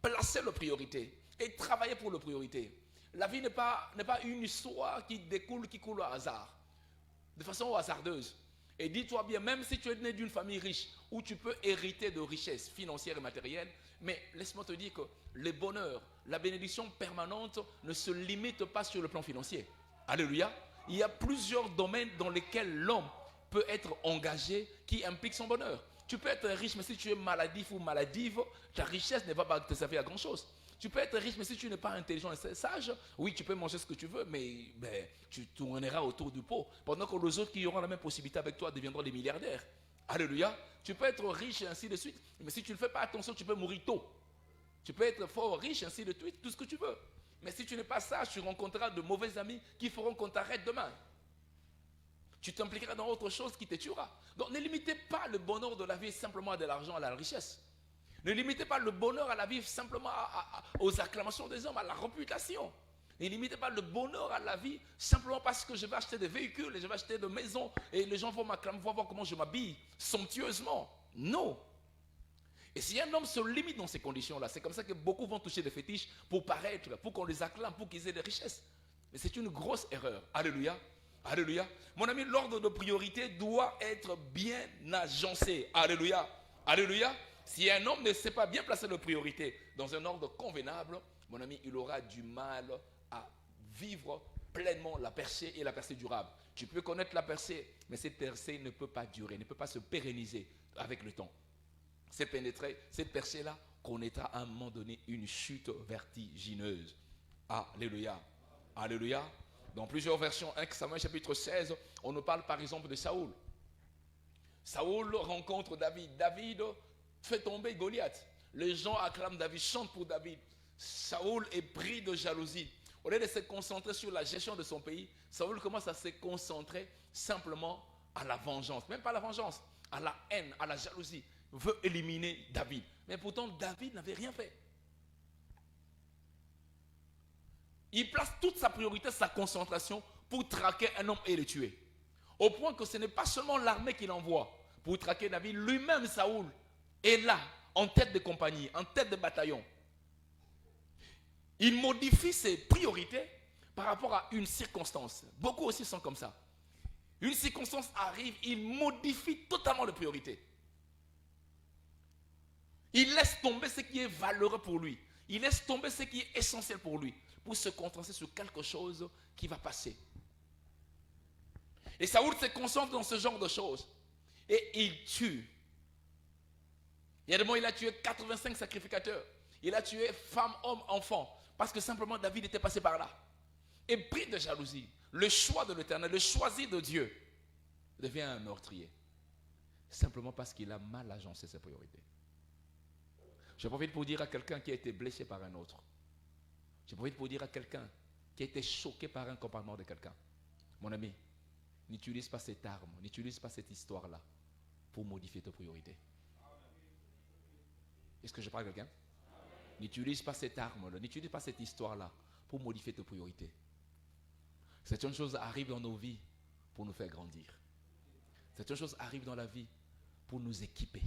placer les priorités et travailler pour les priorités. La vie n'est pas une histoire qui coule au hasard, de façon hasardeuse. Et dis-toi bien, même si tu es né d'une famille riche, où tu peux hériter de richesses financières et matérielles, mais laisse-moi te dire que le bonheur, la bénédiction permanente ne se limite pas sur le plan financier. Alléluia. Il y a plusieurs domaines dans lesquels l'homme peut être engagé qui impliquent son bonheur. Tu peux être riche, mais si tu es maladif ou maladive, ta richesse ne va pas te servir à grand-chose. Tu peux être riche, mais si tu n'es pas intelligent et sage, oui, tu peux manger ce que tu veux, mais tu tourneras autour du pot. Pendant que les autres qui auront la même possibilité avec toi deviendront des milliardaires. Alléluia. Tu peux être riche et ainsi de suite, mais si tu ne fais pas attention, tu peux mourir tôt. Tu peux être fort riche, ainsi de suite, tout ce que tu veux. Mais si tu n'es pas sage, tu rencontreras de mauvais amis qui feront qu'on t'arrête demain. Tu t'impliqueras dans autre chose qui te tuera. Donc ne limitez pas le bonheur de la vie simplement à de l'argent, à la richesse. Ne limitez pas le bonheur à la vie simplement aux acclamations des hommes, à la réputation. Ne limitez pas le bonheur à la vie simplement parce que je vais acheter des véhicules et je vais acheter des maisons et les gens vont m'acclamer, vont voir comment je m'habille somptueusement. Non. Et si un homme se limite dans ces conditions-là, c'est comme ça que beaucoup vont toucher des fétiches pour paraître, pour qu'on les acclame, pour qu'ils aient des richesses. Mais c'est une grosse erreur. Alléluia. Alléluia. Mon ami, l'ordre de priorité doit être bien agencé. Alléluia. Alléluia. Si un homme ne sait pas bien placer les priorités dans un ordre convenable, mon ami, il aura du mal à vivre pleinement la percée et la percée durable. Tu peux connaître la percée, mais cette percée ne peut pas durer, ne peut pas se pérenniser avec le temps. Cette percée-là connaîtra à un moment donné une chute vertigineuse. Alléluia. Alléluia. Dans plusieurs versions, 1 Samuel chapitre 16, on nous parle par exemple de Saoul. Saoul rencontre David. David fait tomber Goliath. Les gens acclament David, chantent pour David. Saoul est pris de jalousie. Au lieu de se concentrer sur la gestion de son pays, Saoul commence à se concentrer simplement à la vengeance. Même pas à la vengeance, à la haine, à la jalousie. Il veut éliminer David. Mais pourtant, David n'avait rien fait. Il place toute sa priorité, sa concentration pour traquer un homme et le tuer. Au point que ce n'est pas seulement l'armée qu'il envoie pour traquer David. Lui-même, Saoul, est là, en tête de compagnie, en tête de bataillon. Il modifie ses priorités par rapport à une circonstance. Beaucoup aussi sont comme ça. Une circonstance arrive, il modifie totalement les priorités. Il laisse tomber ce qui est valeureux pour lui. Il laisse tomber ce qui est essentiel pour lui, pour se concentrer sur quelque chose qui va passer. Et Saoul se concentre dans ce genre de choses. Et il tue. Il y a des moments, il a tué 85 sacrificateurs. Il a tué femmes, hommes, enfants. Parce que simplement David était passé par là. Et pris de jalousie, le choix de l'Éternel, le choisi de Dieu, devient un meurtrier. Simplement parce qu'il a mal agencé ses priorités. Je profite pour dire à quelqu'un qui a été blessé par un autre. Je profite pour dire à quelqu'un qui a été choqué par un comportement de quelqu'un. Mon ami, n'utilise pas cette arme, n'utilise pas cette histoire-là pour modifier tes priorités. Est-ce que je parle à quelqu'un? N'utilise pas cette arme-là, n'utilise pas cette histoire-là pour modifier tes priorités. Certaines choses arrivent dans nos vies pour nous faire grandir. Certaines choses arrivent dans la vie pour nous équiper.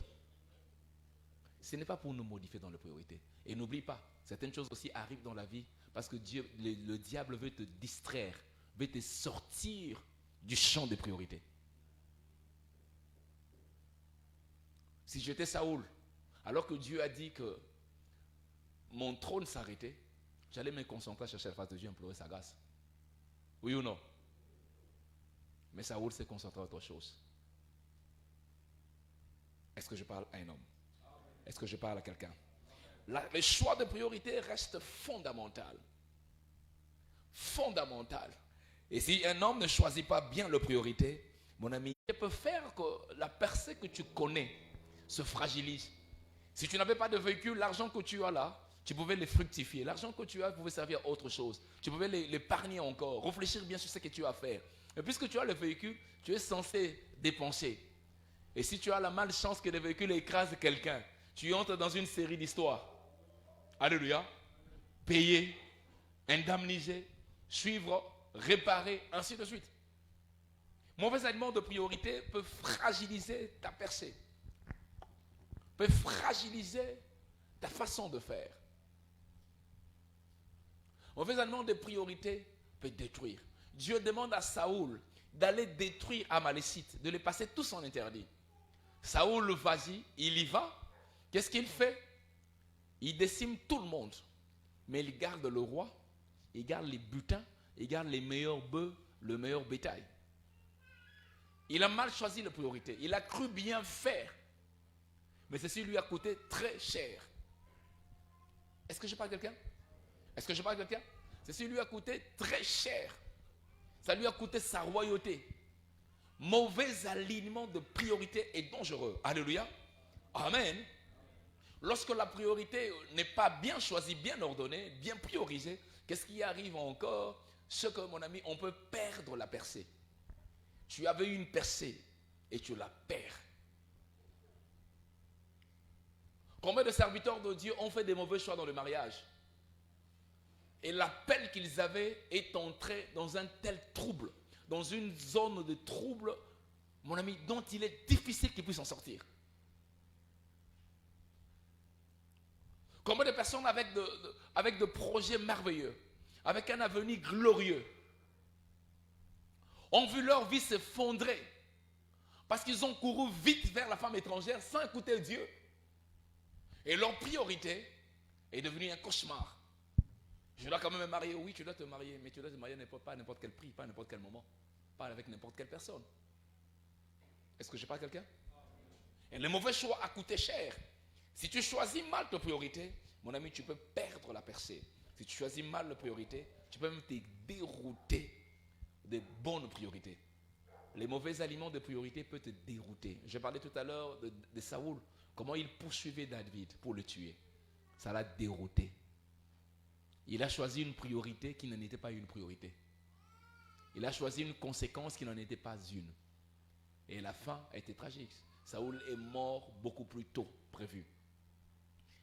Ce n'est pas pour nous modifier dans les priorités. Et n'oublie pas, certaines choses aussi arrivent dans la vie parce que Dieu, le diable veut te distraire, veut te sortir du champ des priorités. Si j'étais Saoul, alors que Dieu a dit que mon trône s'arrêtait, j'allais me concentrer à chercher la face de Dieu, implorer sa grâce. Oui ou non? Mais Saoul s'est concentré à autre chose. Est-ce que je parle à un homme? Est-ce que je parle à quelqu'un? Le choix de priorité reste fondamental. Fondamental. Et si un homme ne choisit pas bien la priorité, mon ami, il peut faire que la percée que tu connais se fragilise. Si tu n'avais pas de véhicule, l'argent que tu as là, tu pouvais le fructifier. L'argent que tu as pouvait servir à autre chose. Tu pouvais l'épargner encore, réfléchir bien sur ce que tu as à faire. Et puisque tu as le véhicule, tu es censé dépenser. Et si tu as la malchance que le véhicule écrase quelqu'un, tu entres dans une série d'histoires. Alléluia. Payer, indemniser, suivre, réparer, ainsi de suite. Mauvais alignement de priorité peut fragiliser ta percée. Peut fragiliser ta façon de faire. Mauvais alignement de priorité peut détruire. Dieu demande à Saoul d'aller détruire Amalécite, de les passer tous en interdit. Saoul, vas-y, il y va. Qu'est-ce qu'il fait? Il décime tout le monde. Mais il garde le roi, il garde les butins, il garde les meilleurs bœufs, le meilleur bétail. Il a mal choisi la priorité. Il a cru bien faire. Mais ceci lui a coûté très cher. Est-ce que je parle à quelqu'un? Est-ce que je parle à quelqu'un? Ceci lui a coûté très cher. Ça lui a coûté sa royauté. Mauvais alignement de priorité est dangereux. Alléluia. Amen. Lorsque la priorité n'est pas bien choisie, bien ordonnée, bien priorisée, qu'est-ce qui arrive encore? Ce que, mon ami, on peut perdre la percée. Tu avais une percée et tu la perds. Combien de serviteurs de Dieu ont fait des mauvais choix dans le mariage? Et l'appel qu'ils avaient est entré dans un tel trouble, dans une zone de trouble, mon ami, dont il est difficile qu'ils puissent en sortir. Combien de personnes avec de projets merveilleux, avec un avenir glorieux, ont vu leur vie s'effondrer parce qu'ils ont couru vite vers la femme étrangère sans écouter Dieu. Et leur priorité est devenue un cauchemar. Je dois quand même me marier. Oui, tu dois te marier, mais tu dois te marier pas à n'importe quel prix, pas à n'importe quel moment, pas avec n'importe quelle personne. Est-ce que je parle à quelqu'un? Et le mauvais choix a coûté cher. Si tu choisis mal tes priorités, mon ami, tu peux perdre la percée. Si tu choisis mal les priorités, tu peux même te dérouter des bonnes priorités. Les mauvais aliments de priorité peuvent te dérouter. Je parlais tout à l'heure de Saoul, comment il poursuivait David pour le tuer. Ça l'a dérouté. Il a choisi une priorité qui n'en était pas une priorité. Il a choisi une conséquence qui n'en était pas une. Et la fin a été tragique. Saoul est mort beaucoup plus tôt prévu.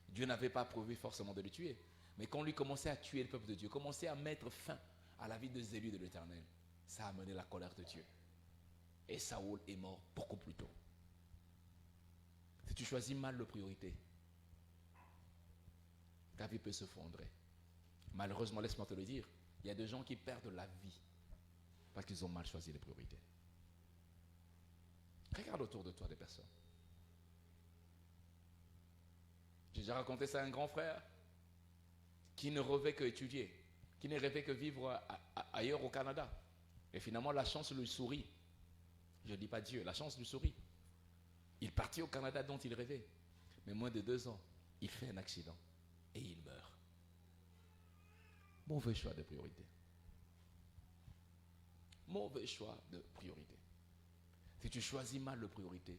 Dieu n'avait pas prévu forcément de le tuer. Mais quand lui commençait à tuer le peuple de Dieu, commençait à mettre fin à la vie des élus de l'Éternel, ça a amené la colère de Dieu. Et Saoul est mort beaucoup plus tôt. Si tu choisis mal la priorité, ta vie peut se fondrer. Malheureusement, laisse-moi te le dire, il y a des gens qui perdent la vie parce qu'ils ont mal choisi les priorités. Regarde autour de toi des personnes. J'ai déjà raconté ça à un grand frère qui ne rêvait que étudier, qui ne rêvait que vivre ailleurs au Canada. Et finalement, la chance lui sourit. Je ne dis pas Dieu, la chance lui sourit. Il partit au Canada dont il rêvait. Mais moins de 2 ans, il fait un accident et il meurt. Mauvais choix de priorité. Mauvais choix de priorité. Si tu choisis mal de priorité,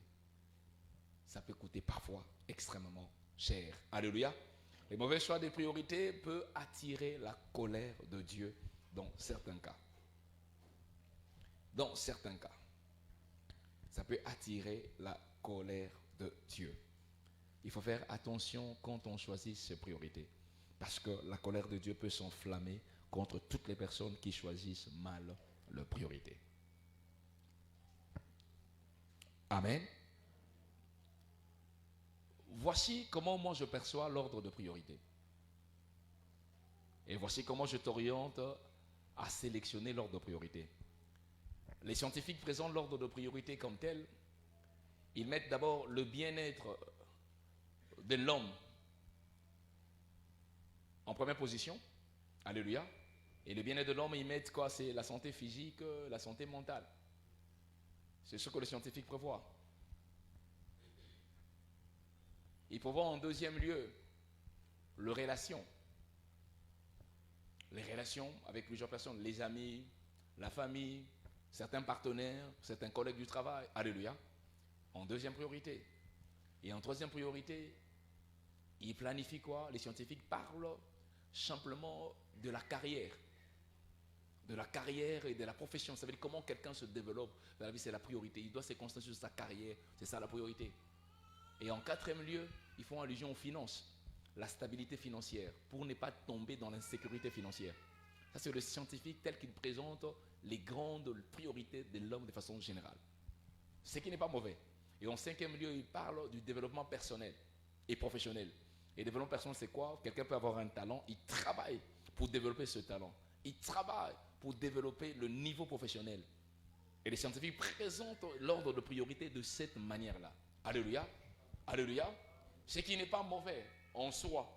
ça peut coûter parfois extrêmement cher. Alléluia. Les mauvais choix de priorité peuvent attirer la colère de Dieu dans certains cas. Dans certains cas, ça peut attirer la colère de Dieu. Il faut faire attention quand on choisit ses priorités. Parce que la colère de Dieu peut s'enflammer contre toutes les personnes qui choisissent mal leurs priorités. Amen. Voici comment moi je perçois l'ordre de priorité. Et voici comment je t'oriente à sélectionner l'ordre de priorité. Les scientifiques présentent l'ordre de priorité comme tel. Ils mettent d'abord le bien-être de l'homme en première position. Alléluia. Et le bien-être de l'homme, ils mettent quoi? C'est la santé physique, la santé mentale. C'est ce que les scientifiques prévoient. Ils prévoient en deuxième lieu les relations. Les relations avec plusieurs personnes, les amis, la famille, certains partenaires, certains collègues du travail. Alléluia. En deuxième priorité. Et en troisième priorité, ils planifient quoi? Les scientifiques parlent simplement de la carrière. De la carrière et de la profession. Ça veut dire comment quelqu'un se développe dans la vie, c'est la priorité. Il doit se concentrer sur sa carrière, c'est ça la priorité. Et en quatrième lieu, ils font allusion aux finances, la stabilité financière, pour ne pas tomber dans l'insécurité financière. Ça, c'est le scientifique tel qu'il présente les grandes priorités de l'homme de façon générale. Ce qui n'est pas mauvais. Et en cinquième lieu, il parle du développement personnel et professionnel. Et développement personnel, c'est quoi? Quelqu'un peut avoir un talent, il travaille pour développer ce talent. Il travaille pour développer le niveau professionnel. Et les scientifiques présentent l'ordre de priorité de cette manière-là. Alléluia. Alléluia. Ce qui n'est pas mauvais en soi.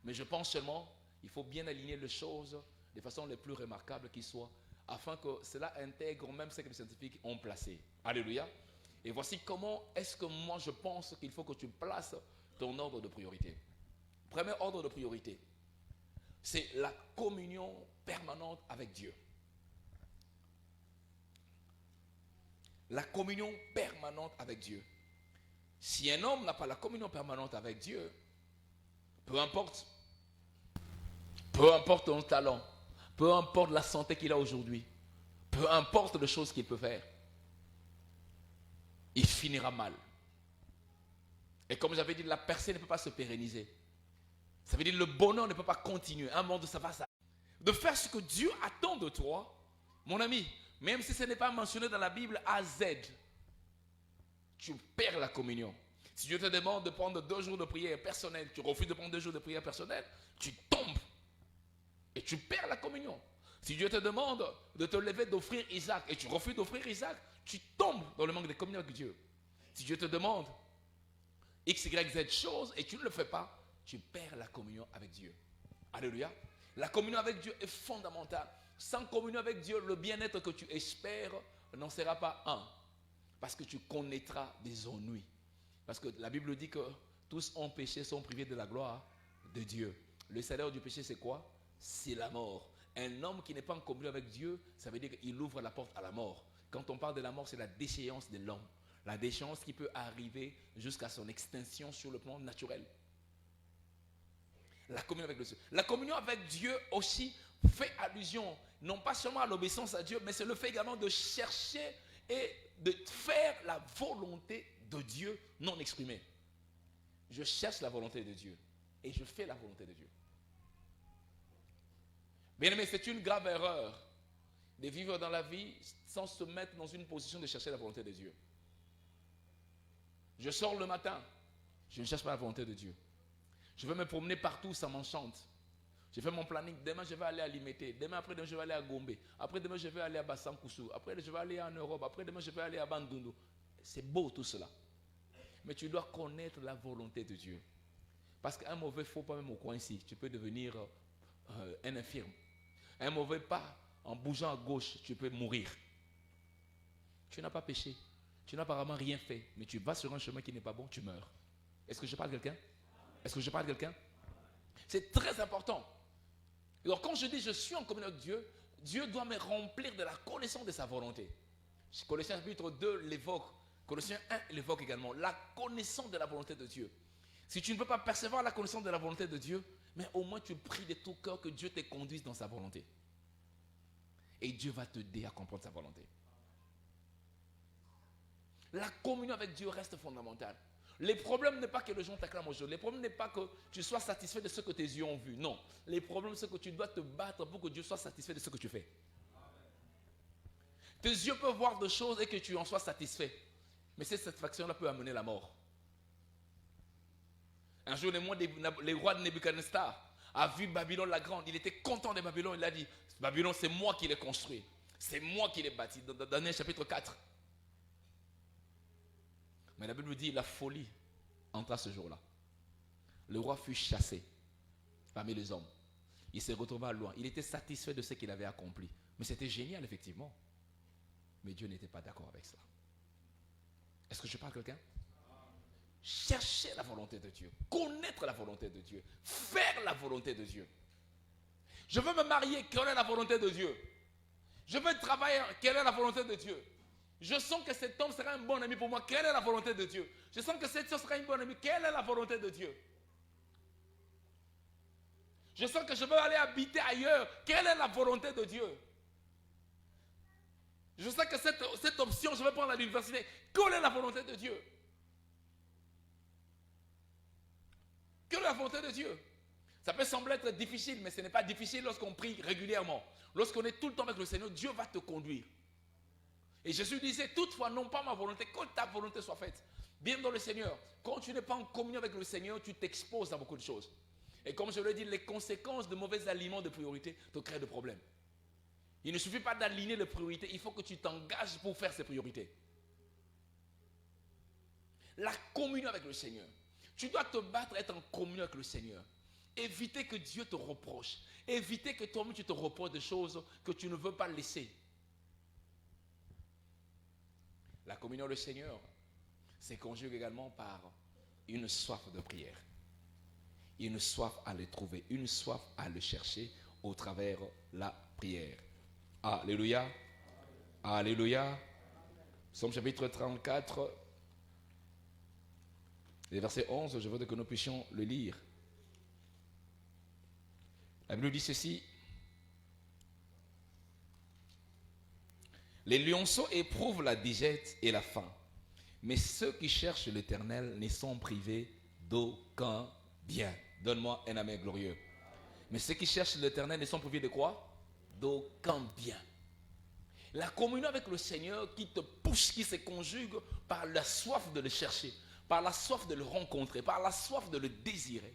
Mais je pense seulement qu'il faut bien aligner les choses de façon les plus remarquables qui soient, afin que cela intègre même ce que les scientifiques ont placé. Alléluia. Et voici comment est-ce que moi je pense qu'il faut que tu places ton ordre de priorité. Premier ordre de priorité, c'est la communion permanente avec Dieu. La communion permanente avec Dieu. Si un homme n'a pas la communion permanente avec Dieu, peu importe ton talent, peu importe la santé qu'il a aujourd'hui, peu importe les choses qu'il peut faire, finira mal. Et comme j'avais dit, la percée ne peut pas se pérenniser. Ça veut dire que le bonheur ne peut pas continuer. Un monde, ça va ça. De faire ce que Dieu attend de toi, mon ami, même si ce n'est pas mentionné dans la Bible A à Z, tu perds la communion. Si Dieu te demande de prendre 2 jours de prière personnelle, tu refuses de prendre 2 jours de prière personnelle, tu tombes et tu perds la communion. Si Dieu te demande de te lever, d'offrir Isaac, et tu refuses d'offrir Isaac, tu tombes dans le manque de communion avec Dieu. Si Dieu te demande X, Y, Z choses et tu ne le fais pas, tu perds la communion avec Dieu. Alléluia. La communion avec Dieu est fondamentale. Sans communion avec Dieu, le bien-être que tu espères n'en sera pas un. Parce que tu connaîtras des ennuis. Parce que la Bible dit que tous ont péché, sont privés de la gloire de Dieu. Le salaire du péché, c'est quoi? C'est la mort. Un homme qui n'est pas en communion avec Dieu, ça veut dire qu'il ouvre la porte à la mort. Quand on parle de la mort, c'est la déchéance de l'homme. La déchéance qui peut arriver jusqu'à son extinction sur le plan naturel. La communion avec le Dieu. La communion avec Dieu aussi fait allusion, non pas seulement à l'obéissance à Dieu, mais c'est le fait également de chercher et de faire la volonté de Dieu non exprimée. Je cherche la volonté de Dieu et je fais la volonté de Dieu. Bien aimé, c'est une grave erreur de vivre dans la vie sans se mettre dans une position de chercher la volonté de Dieu. Je sors le matin, je ne cherche pas la volonté de Dieu. Je vais me promener partout, ça m'enchante. Je fais mon planning, demain je vais aller à Limité, demain après-demain je vais aller à Gombe, après-demain je vais aller à Bassankoussou, après je vais aller en Europe, après-demain je vais aller à Bandundu. C'est beau tout cela. Mais tu dois connaître la volonté de Dieu. Parce qu'un mauvais faux pas même au coin ici, tu peux devenir un infirme. Un mauvais pas, en bougeant à gauche, tu peux mourir. Tu n'as pas péché. Tu n'as apparemment rien fait. Mais tu vas sur un chemin qui n'est pas bon, tu meurs. Est-ce que je parle à quelqu'un? Est-ce que je parle à quelqu'un? C'est très important. Alors quand je dis je suis en communion avec Dieu, Dieu doit me remplir de la connaissance de sa volonté. Colossiens chapitre 2 l'évoque. Colossiens 1 l'évoque également. La connaissance de la volonté de Dieu. Si tu ne peux pas percevoir la connaissance de la volonté de Dieu, mais au moins tu pries de tout cœur que Dieu te conduise dans sa volonté. Et Dieu va t'aider à comprendre sa volonté. La communion avec Dieu reste fondamentale. Le problème n'est pas que les gens t'acclament aujourd'hui. Le problème n'est pas que tu sois satisfait de ce que tes yeux ont vu. Non. Le problème, c'est que tu dois te battre pour que Dieu soit satisfait de ce que tu fais. Tes yeux peuvent voir des choses et que tu en sois satisfait. Mais cette satisfaction-là peut amener la mort. Un jour, les rois de Nebuchadnezzar a vu Babylone la grande. Il était content de Babylone. Il a dit, Babylone, c'est moi qui l'ai construit. C'est moi qui l'ai bâti. Dans Daniel chapitre 4. Mais la Bible dit, la folie entra ce jour-là. Le roi fut chassé parmi les hommes. Il s'est retrouvé loin. Il était satisfait de ce qu'il avait accompli. Mais c'était génial, effectivement. Mais Dieu n'était pas d'accord avec cela. Est-ce que je parle à quelqu'un? Chercher la volonté de Dieu. Connaître la volonté de Dieu. Faire la volonté de Dieu. Je veux me marier. Quelle est la volonté de Dieu? Je veux travailler. Quelle est la volonté de Dieu? Je sens que cet homme sera un bon ami pour moi. Quelle est la volonté de Dieu? Je sens que cette soeur sera une bonne amie. Quelle est la volonté de Dieu? Je sens que je veux aller habiter ailleurs. Quelle est la volonté de Dieu? Je sens que cette option, je vais prendre à l'université. Quelle est la volonté de Dieu? Quelle est la volonté de Dieu? Ça peut sembler être difficile, mais ce n'est pas difficile lorsqu'on prie régulièrement. Lorsqu'on est tout le temps avec le Seigneur, Dieu va te conduire. Et Jésus disait, toutefois, non pas ma volonté, que ta volonté soit faite. Bien dans le Seigneur. Quand tu n'es pas en communion avec le Seigneur, tu t'exposes à beaucoup de choses. Et comme je l'ai dit, les conséquences de mauvais aliments de priorité te créent des problèmes. Il ne suffit pas d'aligner les priorités, il faut que tu t'engages pour faire ces priorités. La communion avec le Seigneur. Tu dois te battre, être en communion avec le Seigneur. Éviter que Dieu te reproche. Éviter que toi-même tu te reproches des choses que tu ne veux pas laisser. La communion avec le Seigneur se conjugue également par une soif de prière. Une soif à le trouver. Une soif à le chercher au travers de la prière. Alléluia. Alléluia. Psaume chapitre 34. Les versets 11, je veux que nous puissions le lire. La Bible dit ceci. Les lionceaux éprouvent la digeste et la faim, Mais ceux qui cherchent l'Éternel ne sont privés d'aucun bien. Donne-moi un amen glorieux. Mais ceux qui cherchent l'Éternel ne sont privés de quoi? D'aucun bien. La communion avec le Seigneur qui te pousse, qui se conjugue par la soif de le chercher, par la soif de le rencontrer, par la soif de le désirer,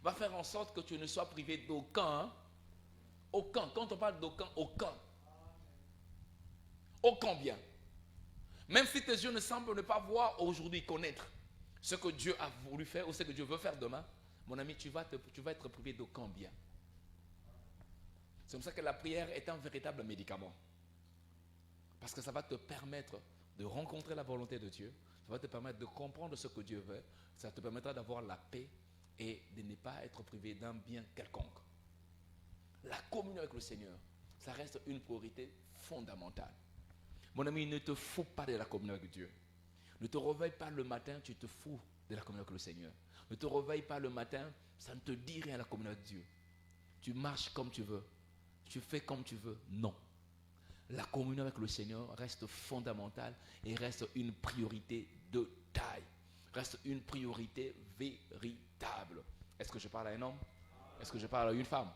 va faire en sorte que tu ne sois privé d'aucun. Aucun. Quand on parle d'aucun, aucun. Aucun bien. Même si tes yeux ne semblent ne pas voir aujourd'hui, connaître ce que Dieu a voulu faire ou ce que Dieu veut faire demain, mon ami, tu vas être privé d'aucun bien. C'est comme ça que la prière est un véritable médicament. Parce que ça va te permettre de rencontrer la volonté de Dieu. Ça va te permettre de comprendre ce que Dieu veut. Ça te permettra d'avoir la paix et de ne pas être privé d'un bien quelconque. La communion avec le Seigneur, ça reste une priorité fondamentale. Mon ami, ne te fous pas de la communion avec Dieu. Ne te réveille pas le matin, tu te fous de la communion avec le Seigneur. Ne te réveille pas le matin, ça ne te dit rien la communion avec Dieu. Tu marches comme tu veux. Tu fais comme tu veux. Non. La communion avec le Seigneur reste fondamentale et reste une priorité de taille. Reste une priorité véritable. Est-ce que je parle à un homme? Est-ce que je parle à une femme?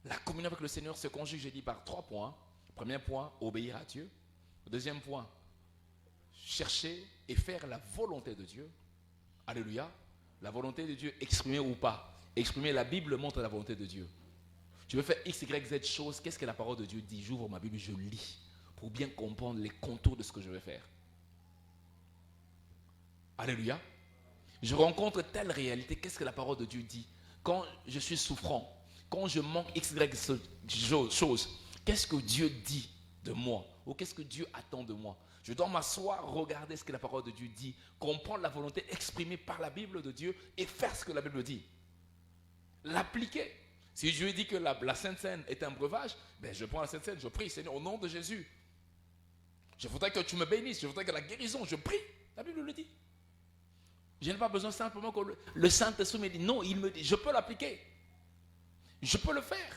La communion avec le Seigneur se conjugue, j'ai dit, par 3 points. Premier point, obéir à Dieu. Deuxième point, chercher et faire la volonté de Dieu. Alléluia. La volonté de Dieu exprimée ou pas. Exprimer, la Bible montre la volonté de Dieu. Tu veux faire X, Y, Z choses, qu'est-ce que la parole de Dieu dit? J'ouvre ma Bible, je lis pour bien comprendre les contours de ce que je vais faire. Alléluia. Je rencontre telle réalité, qu'est-ce que la parole de Dieu dit? Quand je suis souffrant, quand je manque X, Y chose, qu'est-ce que Dieu dit de moi? Ou qu'est-ce que Dieu attend de moi? Je dois m'asseoir, regarder ce que la parole de Dieu dit, comprendre la volonté exprimée par la Bible de Dieu et faire ce que la Bible dit. L'appliquer. Si Dieu dit que la Sainte Seine est un breuvage, ben je prends la Sainte Seine, je prie, Seigneur, au nom de Jésus. Je voudrais que tu me bénisses, je voudrais que la guérison, je prie. La Bible le dit. Je n'ai pas besoin simplement que le Saint-Esprit me dise, non, il me dit, je peux l'appliquer. Je peux le faire.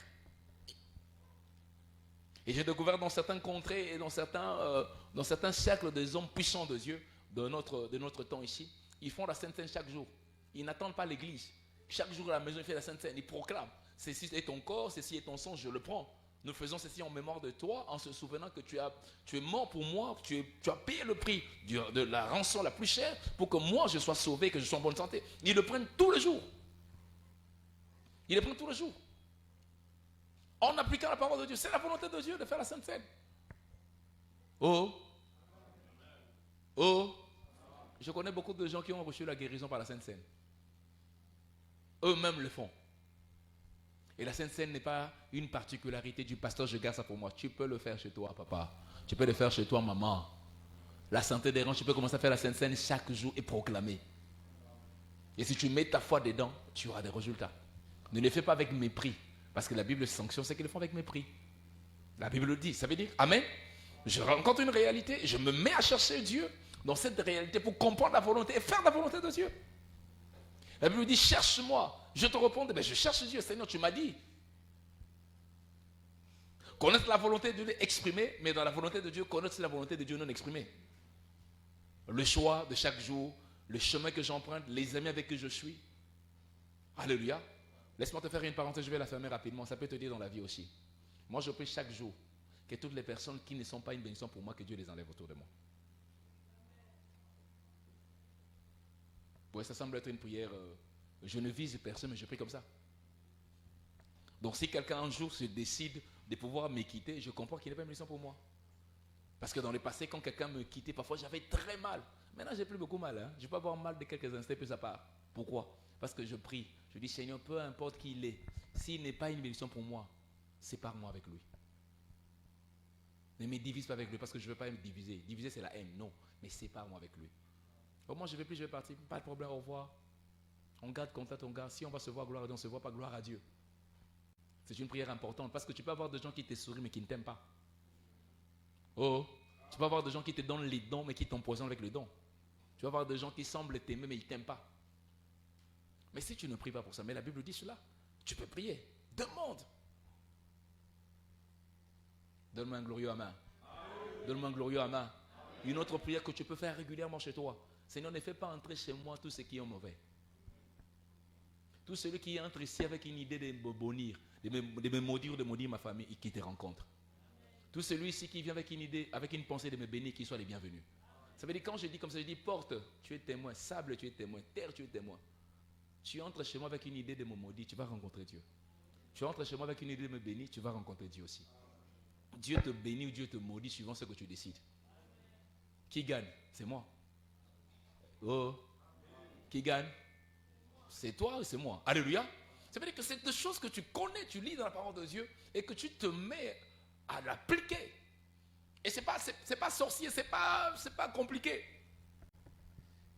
Et j'ai découvert dans certaines contrées et dans certains cercles des hommes puissants de Dieu, de notre temps ici, ils font la Sainte Seine chaque jour. Ils n'attendent pas l'église. Chaque jour à la maison, ils font la Sainte Seine. Ils proclament, ceci est ton corps, ceci est ton sang, je le prends. Nous faisons ceci en mémoire de toi, en se souvenant que tu es mort pour moi, tu as payé le prix de la rançon la plus chère pour que moi je sois sauvé, que je sois en bonne santé. Ils le prennent tous les jours. Ils le prennent tous les jours. En appliquant la parole de Dieu. C'est la volonté de Dieu de faire la Sainte Seine. Oh. Oh. Je connais beaucoup de gens qui ont reçu la guérison par la Sainte Seine. Eux-mêmes le font. Et la Sainte Seine n'est pas une particularité du pasteur, je garde ça pour moi. Tu peux le faire chez toi, papa. Tu peux le faire chez toi, maman. La santé des reins, tu peux commencer à faire la Sainte Seine chaque jour et proclamer. Et si tu mets ta foi dedans, tu auras des résultats. Ne les fais pas avec mépris. Parce que la Bible sanctionne ce qu'ils font avec mépris. La Bible le dit. Ça veut dire, amen. Je rencontre une réalité, je me mets à chercher Dieu dans cette réalité pour comprendre la volonté et faire la volonté de Dieu. La Bible dit, cherche-moi. Je te réponds, ben je cherche Dieu. Seigneur, tu m'as dit. Connaître la volonté de Dieu exprimée, mais dans la volonté de Dieu, connaître la volonté de Dieu non exprimée. Le choix de chaque jour, le chemin que j'emprunte, les amis avec qui je suis. Alléluia. Laisse-moi te faire une parenthèse, je vais la fermer rapidement. Ça peut te dire dans la vie aussi. Moi, je prie chaque jour que toutes les personnes qui ne sont pas une bénédiction pour moi, que Dieu les enlève autour de moi. Ouais, ça semble être une prière. Je ne vise personne, mais je prie comme ça. Donc, si quelqu'un un jour se décide de pouvoir me quitter, je comprends qu'il n'est pas une bénédiction pour moi. Parce que dans le passé, quand quelqu'un me quittait, parfois j'avais très mal. Maintenant, j'ai plus beaucoup mal. Je peux avoir mal de quelques instants plus à part. Pourquoi? Parce que je prie. Je dis, Seigneur, peu importe qui il est, s'il n'est pas une bénédiction pour moi, sépare-moi avec lui. Ne me divise pas avec lui parce que je ne veux pas me diviser. Diviser, c'est la haine. Non, mais sépare-moi avec lui. Au moins, je ne vais plus, je vais partir. Pas de problème, au revoir. On garde contact, on garde. Si on va se voir, gloire à Dieu, on ne se voit pas, gloire à Dieu. C'est une prière importante parce que tu peux avoir des gens qui te sourient mais qui ne t'aiment pas. Oh, tu peux avoir des gens qui te donnent les dons mais qui t'empoisonnent avec les dons. Tu vas avoir des gens qui semblent t'aimer mais ils ne t'aiment pas. Mais si tu ne pries pas pour ça, mais la Bible dit cela, tu peux prier. Demande. Donne-moi un glorieux amen. Donne-moi un glorieux amen. Une autre prière que tu peux faire régulièrement chez toi. Seigneur, ne fais pas entrer chez moi tout ce qui est mauvais. Tout celui qui entre ici avec une idée de me bonir, de me maudire, de maudire ma famille, et qui te rencontre. Tout celui-ci qui vient avec une idée, avec une pensée de me bénir, qu'il soit les bienvenus. Ça veut dire, quand je dis comme ça, je dis porte, tu es témoin, sable, tu es témoin, terre, tu es témoin. Tu entres chez moi avec une idée de me maudire, tu vas rencontrer Dieu. Tu entres chez moi avec une idée de me bénir, tu vas rencontrer Dieu aussi. Dieu te bénit ou Dieu te maudit suivant ce que tu décides. Qui gagne? C'est moi. Oh. Qui gagne? C'est toi ou c'est moi? Alléluia. Ça veut dire que c'est des choses que tu connais, tu lis dans la parole de Dieu et que tu te mets à l'appliquer. Et c'est pas sorcier, c'est pas compliqué.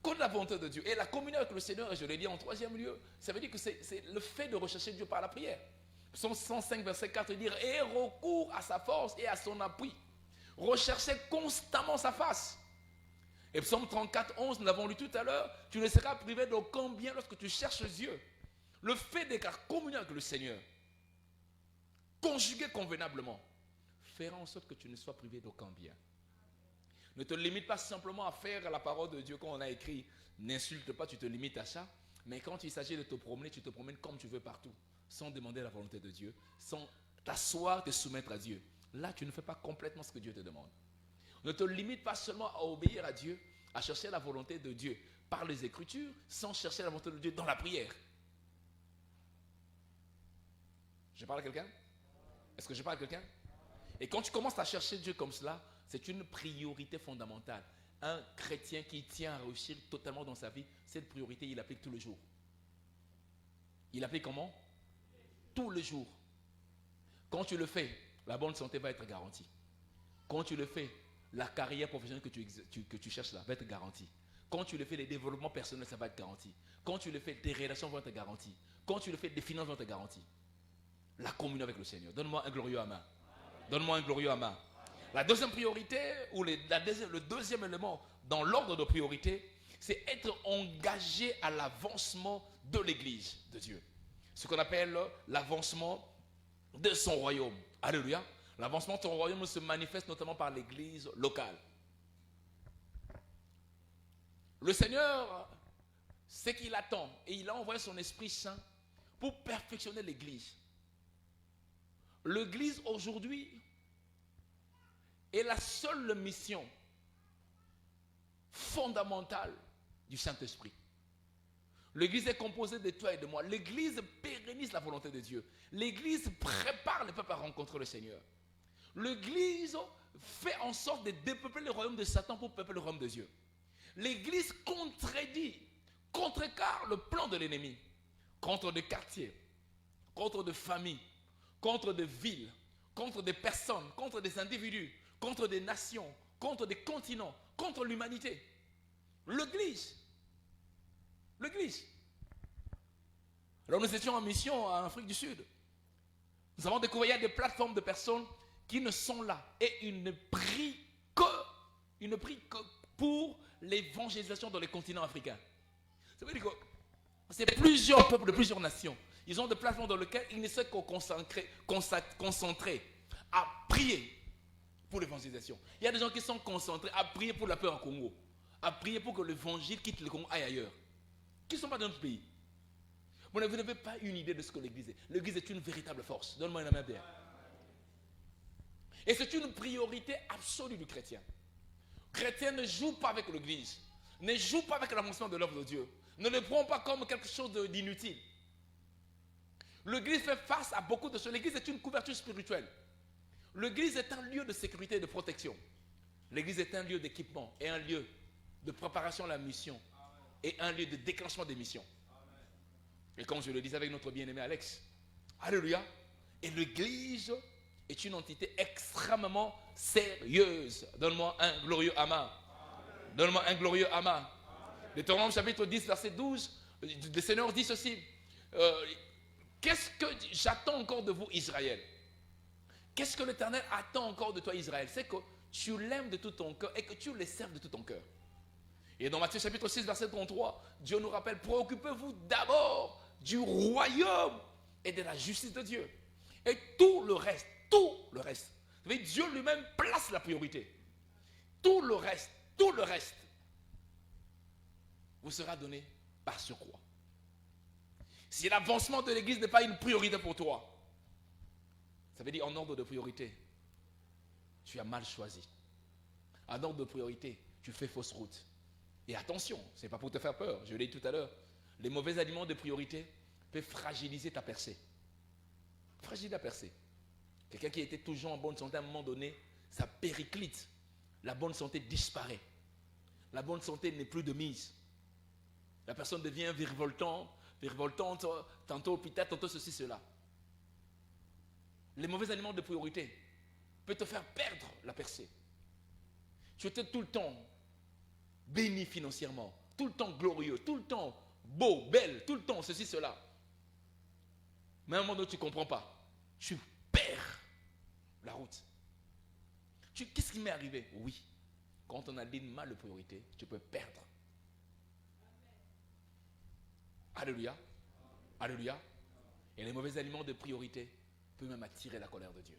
Connais la volonté de Dieu. Et la communion avec le Seigneur, et je l'ai dit en troisième lieu, ça veut dire que c'est le fait de rechercher Dieu par la prière. Psaume 105, verset 4, dire « Et recours à sa force et à son appui. Recherchez constamment sa face. » Et Psaume 34, 11, nous l'avons lu tout à l'heure, « Tu ne seras privé d'aucun bien lorsque tu cherches Dieu. » Le fait d'être en communion avec le Seigneur, conjugué convenablement, fera en sorte que tu ne sois privé d'aucun bien. Ne te limite pas simplement à faire la parole de Dieu, quand on a écrit « N'insulte pas, tu te limites à ça. » Mais quand il s'agit de te promener, tu te promènes comme tu veux partout, sans demander la volonté de Dieu, sans t'asseoir, te soumettre à Dieu. Là, tu ne fais pas complètement ce que Dieu te demande. Ne te limite pas seulement à obéir à Dieu, à chercher la volonté de Dieu par les Écritures, sans chercher la volonté de Dieu dans la prière. Je parle à quelqu'un? Est-ce que je parle à quelqu'un? Et quand tu commences à chercher Dieu comme cela, c'est une priorité fondamentale. Un chrétien qui tient à réussir totalement dans sa vie, cette priorité, il l'applique tous les jours. Il l'applique comment? Tous les jours. Quand tu le fais, la bonne santé va être garantie. Quand tu le fais, la carrière professionnelle que tu cherches là va être garantie. Quand tu le fais, les développements personnels, ça va être garanti. Quand tu le fais, tes relations vont être garanties. Quand tu le fais, des finances vont être garanties. La communion avec le Seigneur. Donne-moi un glorieux amen. Donne-moi un glorieux amen. La deuxième priorité, ou le deuxième élément dans l'ordre de priorité, c'est être engagé à l'avancement de l'Église de Dieu. Ce qu'on appelle l'avancement de son royaume. Alléluia. L'avancement de son royaume se manifeste notamment par l'Église locale. Le Seigneur, c'est qu'il attend et il a envoyé son Esprit Saint pour perfectionner l'Église. L'Église aujourd'hui est la seule mission fondamentale du Saint-Esprit. L'Église est composée de toi et de moi. L'Église pérennise la volonté de Dieu. L'Église prépare le peuple à rencontrer le Seigneur. L'Église fait en sorte de dépeupler le royaume de Satan pour peupler le royaume de Dieu. L'Église contrecarre le plan de l'ennemi contre des quartiers, contre des familles, contre des villes, contre des personnes, contre des individus, contre des nations, contre des continents, contre l'humanité. L'Église. Alors nous étions en mission en Afrique du Sud. Nous avons découvert qu'il y a des plateformes de personnes qui ne sont là. Et ils ne prient que pour l'évangélisation dans les continents africains. Ça veut dire que c'est plusieurs peuples de plusieurs nations. Ils ont des plateformes dans lesquelles ils ne sont que concentrés à prier pour l'évangélisation. Il y a des gens qui sont concentrés à prier pour la paix en Congo, à prier pour que l'évangile quitte le Congo, aille ailleurs, qui ne sont pas dans notre pays. Vous n'avez pas une idée de ce que l'Église est. L'Église est une véritable force. Donne-moi une amen bien. Et c'est une priorité absolue du chrétien. Le chrétien ne joue pas avec l'Église, ne joue pas avec l'avancement de l'œuvre de Dieu, ne le prend pas comme quelque chose d'inutile. L'Église fait face à beaucoup de choses. L'Église est une couverture spirituelle. L'Église est un lieu de sécurité et de protection. L'Église est un lieu d'équipement et un lieu de préparation à la mission et un lieu de déclenchement des missions. Et comme je le disais avec notre bien-aimé Alex, alléluia, et l'Église est une entité extrêmement sérieuse. Donne-moi un glorieux amen. Donne-moi un glorieux amen. Deutéronome chapitre 10, verset 12, le Seigneur dit ceci, qu'est-ce que j'attends encore de vous, Israël? Qu'est-ce que l'Éternel attend encore de toi, Israël? C'est que tu l'aimes de tout ton cœur et que tu le serves de tout ton cœur. Et dans Matthieu chapitre 6, verset 33, Dieu nous rappelle, préoccupez-vous d'abord du royaume et de la justice de Dieu. Et tout le reste, Dieu lui-même place la priorité. tout le reste, vous sera donné par surcroît. Si l'avancement de l'église n'est pas une priorité pour toi, ça veut dire en ordre de priorité, tu as mal choisi. En ordre de priorité, tu fais fausse route. Et attention, ce n'est pas pour te faire peur, je l'ai dit tout à l'heure, les mauvais aliments de priorité peuvent fragiliser ta percée. Fragiliser ta percée. Quelqu'un qui était toujours en bonne santé, à un moment donné, ça périclite. La bonne santé disparaît. La bonne santé n'est plus de mise. La personne devient virevoltante, tantôt hôpital, tantôt ceci, cela. Les mauvais aliments de priorité peuvent te faire perdre la percée. Tu étais tout le temps béni financièrement, tout le temps glorieux, tout le temps beau, belle, tout le temps ceci, cela. Mais à un moment donné, tu ne comprends pas. Tu perds la route. Qu'est-ce qui m'est arrivé? Oui, quand on a dit mal de priorité, tu peux perdre. Alléluia. Alléluia. Et les mauvais aliments de priorité peuvent même attirer la colère de Dieu.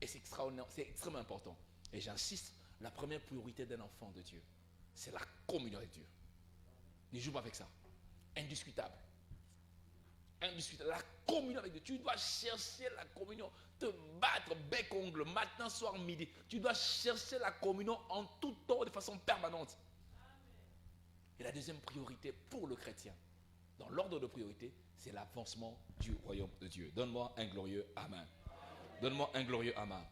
Et c'est extraordinaire, c'est extrêmement important. Et j'insiste, la première priorité d'un enfant de Dieu, c'est la communion avec Dieu. Ne joue pas avec ça. Indiscutable. Indiscutable. La communion avec Dieu. Tu dois chercher la communion. Te battre bec-ongle, matin, soir, midi. Tu dois chercher la communion en tout temps, de façon permanente. Et la deuxième priorité pour le chrétien, dans l'ordre de priorité, c'est l'avancement du royaume de Dieu. Donne-moi un glorieux amen. Donne-moi un glorieux amen.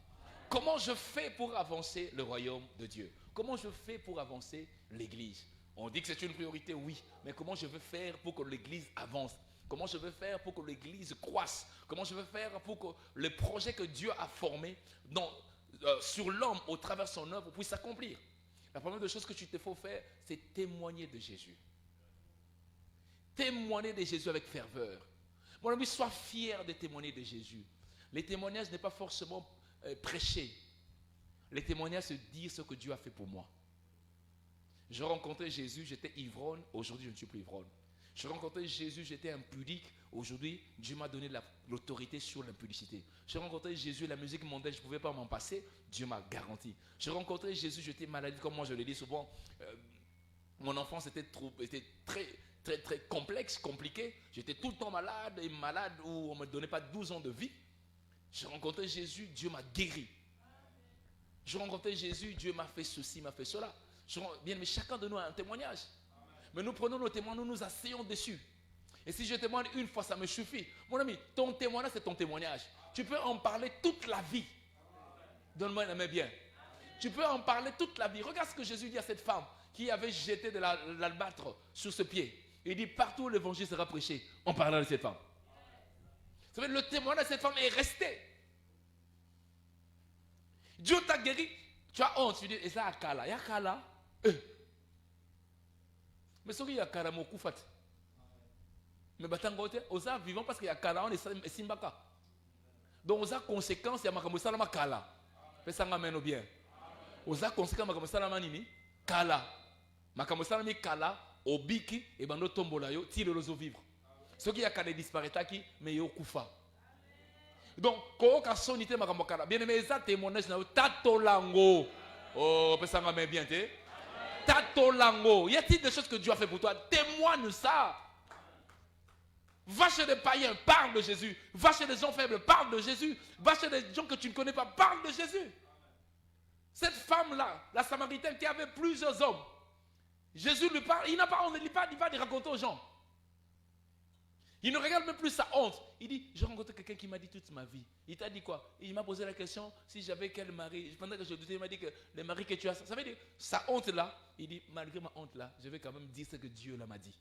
Comment je fais pour avancer le royaume de Dieu? Comment je fais pour avancer l'église? On dit que c'est une priorité, oui. Mais comment je veux faire pour que l'église avance? Comment je veux faire pour que l'église croisse? Comment je veux faire pour que le projet que Dieu a formé sur l'homme au travers de son œuvre puisse s'accomplir? La première des choses que tu te faut faire, c'est témoigner de Jésus. Témoigner de Jésus avec ferveur. Mon ami, sois fier de témoigner de Jésus. Les témoignages n'est pas forcément prêcher. Les témoignages, c'est dire ce que Dieu a fait pour moi. Je rencontrais Jésus, j'étais ivrogne. Aujourd'hui, je ne suis plus ivrogne. Je rencontrais Jésus, j'étais impudique. Aujourd'hui, Dieu m'a donné l'autorité sur l'impudicité. Je rencontrais Jésus, la musique mondaine, je ne pouvais pas m'en passer. Dieu m'a garanti. Je rencontrais Jésus, j'étais malade, comme moi je le dis souvent. Mon enfance était très, très, très complexe, compliqué. J'étais tout le temps malade, où on ne me donnait pas 12 ans de vie. Je rencontrais Jésus, Dieu m'a guéri. Je rencontrais Jésus, Dieu m'a fait ceci, m'a fait cela. Bien, mais chacun de nous a un témoignage. Mais nous prenons nos témoignages, nous nous asseyons dessus. Et si je témoigne une fois, ça me suffit. Mon ami, ton témoignage, c'est ton témoignage. Tu peux en parler toute la vie. Donne-moi une main bien. Tu peux en parler toute la vie. Regarde ce que Jésus dit à cette femme qui avait jeté de l'albâtre sur ce pied. Il dit, partout où l'évangile sera prêché, on parlera de cette femme. Vous savez, le témoignage de cette femme est resté. Dieu t'a guéri. Tu as honte. Tu dis, et ça a kala. Il y a kala. Mais ce qu'il y a kala, mon koufat. Mais batangote, osa vivant parce qu'il y a kala, on est simbaka. Donc, osa conséquence, il y a makamusalama kala. Fais ça, amène bien. Osa conséquence, makamusalama nini? Kala. Makamusalami kala, obiki, et bando tombolayo, tire l'ozo vivre. Ce qui y a kala disparaît qui, mais yo koufa. Donc, quand on sonité makamokala, bien aimé, ça témoignage na tatolango. Oh, fais ça, amène bien, t'es. Tatolango. Y a-t-il des choses que Dieu a fait pour toi? Témoigne ça. Va chez des païens, parle de Jésus. Va chez des gens faibles, parle de Jésus. Va chez des gens que tu ne connais pas, parle de Jésus. Cette femme-là, la Samaritaine qui avait plusieurs hommes, Jésus lui parle, il va lui raconter aux gens. Il ne regarde même plus sa honte. Il dit, j'ai rencontré quelqu'un qui m'a dit toute ma vie. Il t'a dit quoi? Il m'a posé la question, si j'avais quel mari. Pendant que je doutais, il m'a dit que le mari que tu as, ça veut dire, sa honte là, il dit, malgré ma honte là, je vais quand même dire ce que Dieu m'a dit.